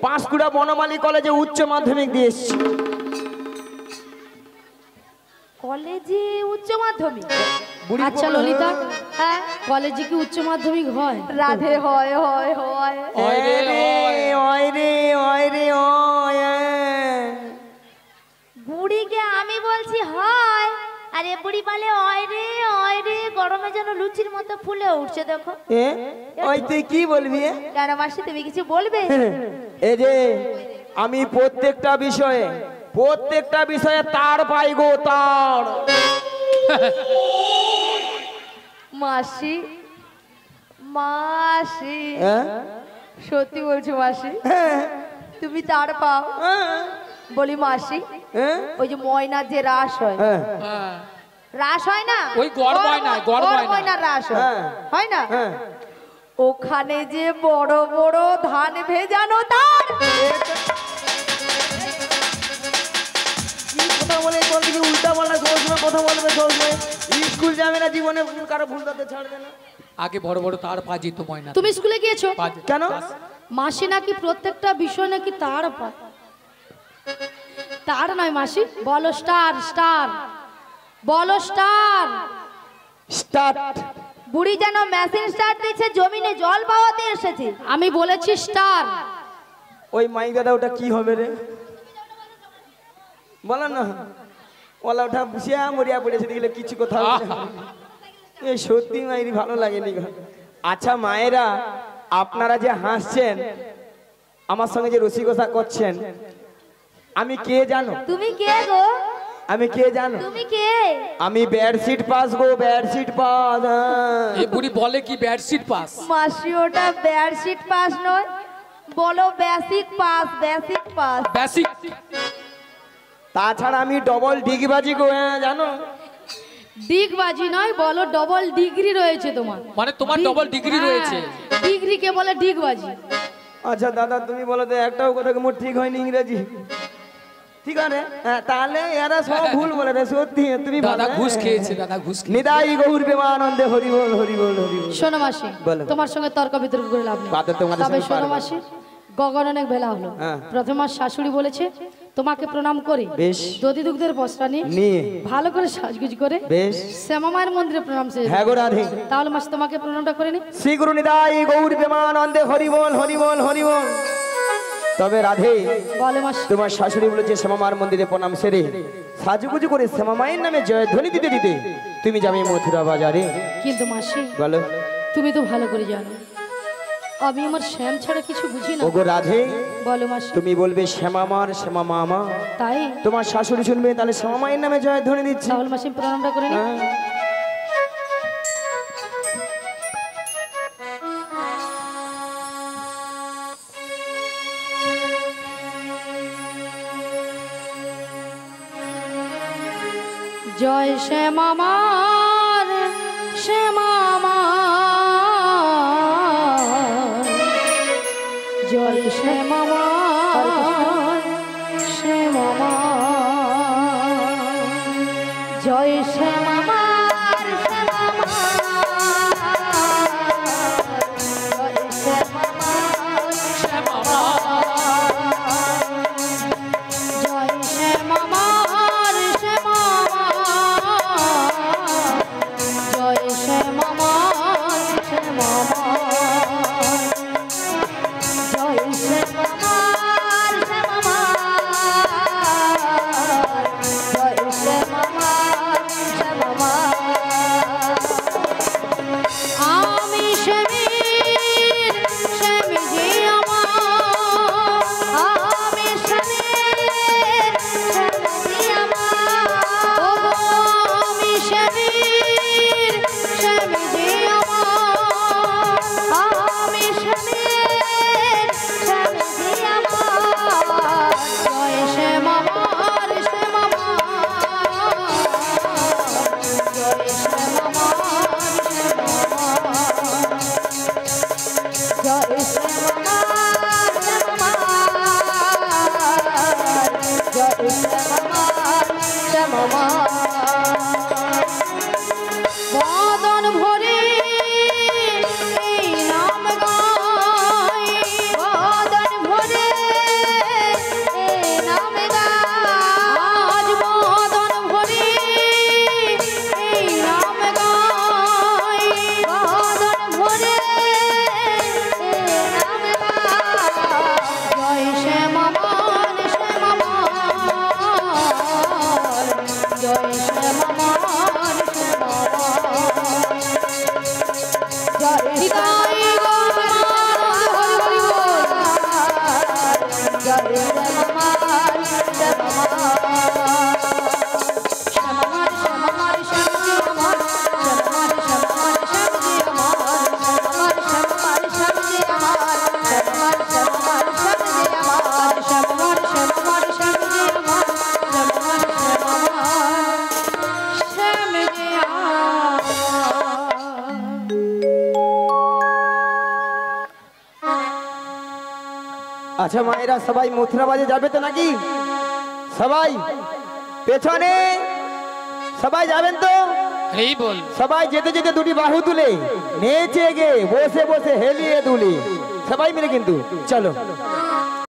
পাঁশকুড়া বনমালী কলেজে উচ্চ মাধ্যমিক দিয়ে এসেছি। কলেজে উচ্চ মাধ্যমিক? আচ্ছা ললিতা, কলেজে কি উচ্চ মাধ্যমিক হয়? রাধে হয় হয় হয়। ওই রে, ওই। ওই রে, ওই রে, ওই। বুড়িকে আমি বলছি হয়, আরে বুড়ি বলে ওই রে, গরমে যেন লুচির মতো ফুলে উঠছে দেখো। ওই তুই কি বলবি? কেন মাসি তুমি কিছু বলবে? এই যে আমি প্রত্যেকটা বিষয়ে তার পাই গো, তার। মাসি মাসি হ্যাঁ? সত্যি বলছো মাসি? হ্যাঁ, তুমি তার পাও? হ্যাঁ, বলি মাসি, হ্যাঁ, ওই যে ময়নার যে রাস হয়, হ্যাঁ, হ্যাঁ। রাস হয় না? ওই গড় ময়না, গড় ময়না। ময়নার রাস হয়, হ্যাঁ। হয় না? হ্যাঁ। ওখানে যে বড় বড় ধান ভেজানো তার। কি কথা বলে কোন দিকে উল্টা পাল্টা সবসময় কথা বলবে, সবসময় স্কুল যাবে না, জীবনে কারো ভুল করতে ছাড়বে না। আগে বড় বড় তার পাজি তো ময়না। তুমি স্কুলে গিয়েছো? কেন? মাসি নাকি প্রত্যেকটা বিষয় নাকি তার পায়। তার নয় মাসি, বলো স্টার, স্টার বলো স্টার। স্টার্ট। বুড়ি যেন মেশিন স্টার্ট দিচ্ছে, জমিনে জল পাওয়াতে এসেছে। আমি বলেছি স্টার। ওই মাই দাদা, ওটা কি হবে রে? বলো না। ওলা ওটা বুঝিয়া মরিয়া পড়েছে, দেখলে কিছু কথা হবে না। এই সত্যি মাইরি ভালো লাগেনি গো। আচ্ছা মায়েরা, আপনারা যে হাসছেন, আমার সঙ্গে যে রসিকতা করছেন, আমি কে জানো? তুমি কে গো? আমি কে জানো? তুমি কে? আমি বেডশিট পাস গো, বেডশিট পাস। এ বুড়ি বলে কি বেডশিট পাস? মাসি ওটা বেডশিট পাস নয়, বলো basic pass, basic pass. Basic. তাছাড়া আমি ডবল ডিগবাজি গো, জানো? ডিগবাজি নয় বলো ডবল ডিগ্রি রয়েছে তোমার। মানে তোমার ডবল ডিগ্রি রয়েছে? ডিগ্রি কে বলে ডিগবাজি। আচ্ছা দাদা, তুমি বলো তো, একটাও কথা মোট ঠিক হয়নি ইংরেজি। ঠিক আছে তাহলে এরা সব ভুল বলে রে সত্যি তুমি দাদা ভালো, ঘুষ হ্যাঁ। খেয়েছে, দাদা ঘুষ খেয়েছে। নিদাই গৌর প্রেমানন্দে হরি বল হরি বল হরি বল। শোনো মাসি, বলো। তোমার সঙ্গে তর্ক বিতর্ক করে লাভ নেই। বাদে তোমাদের তবে সঙ্গে শোনো পারবো। মাসি, গগন অনেক বেলা হলো। হ্যাঁ। প্রথমে আমার শাশুড়ি বলেছে তোমাকে প্রণাম করে বেশ। দধি দুগ্ধের বস্ত্র নিয়ে নিয়ে ভালো করে সাজগুজ করে বেশ। শ্যামা মায়ের মন্দিরে প্রণাম সেরে হ্যাঁ গো রাধে। তাহলে মাসি তোমাকে প্রণামটা করে নি। শ্রী গুরু নিদাই গৌর প্রেমানন্দে হরি বল হরি বল হরি বল। তবে রাধে বলো মাসি। তোমার শাশুড়ি বলেছে শ্যামামার মন্দিরে প্রণাম সেরে সাজুগুজু করে শ্যামা মায়ের নামে জয়ধ্বনি দিতে দিতে তুমি যাবে মথুরা বাজারে। কিন্তু মাসি বলো। তুমি তো ভালো করে জানো আমি আমার শ্যাম ছাড়া কিছু বুঝি না। ওগো রাধে বলো মাসি। তুমি বলবে শ্যামামার শ্যামা মামা, তাই তোমার শাশুড়ি শুনবে তাহলে শ্যামা মায়ের নামে জয়ধ্বনি দিচ্ছে। তাহলে মাসি প্রণামটা করে নি। হ্যাঁ। জয় শ্যামা মার শ্যামা মার, জয় শ্যামা মার শ্যামা মার, জয় শ্যামা মার শ্যামা মার, জয় শ্যামা মার শ্যামা মার, জয় শ্যামা মার শ্যামা মার, জয় শ্যামা মার শ্যামা মার, জয় শ্যামা মার শ্যামা মার, জয় শ্যামা মার শ্যামা মার। আমি শ্যামের শ্যামে যে আমার, আমি শ্যামের শ্যামে যে আমার, ওগো আমি শ্যামের শ্যামে যে আমার, আমি শ্যামের শ্যামে যে আমার, জয় শ্যামা মার শ্যামা মার, জয় শ্যামা মার শ্যামা মার, জয় শ্যামা মার শ্যামা মার, জয় শ্যামা মার শ্যামা মার। বদন ভরে এই নাম গাই, বদন ভরে এই নাম গাই, আজ বদন ভরে এই নাম গাই, বদন ভরে এই নাম গাই, জয় শ্যামা মার শ্যামা মার, জয় শ্যামা মার শ্যামা মার, জয় নিতাই গৌর প্রেমানন্দ হরি বল, জয় শ্যামা মার শ্যামা মার, শ্যামা মার শ্যামা মার শ্যামা জি আমার, শ্যামা মার শ্যামা মার শ্যামা জি আমার, শ্যামা মার শ্যামা মার শ্যামা জি আমার, শ্যামা মার শ্যামা মার শ্যামা জি আমার, শ্যামা মার শ্যামা মার শ্যামা জি আমার, শ্যামা মার শ্যামা মার শ্যামা জি আমার। আচ্ছা মায়েরা সবাই মথুরা বাজে যাবে তো নাকি? সবাই পেছনে সবাই যাবেন তো? এই বল। সবাই যেতে যেতে দুটি বাহু তুলে নেচে গে বসে বসে হেলিয়ে দুলি সবাই মিলে কিন্তু চলো।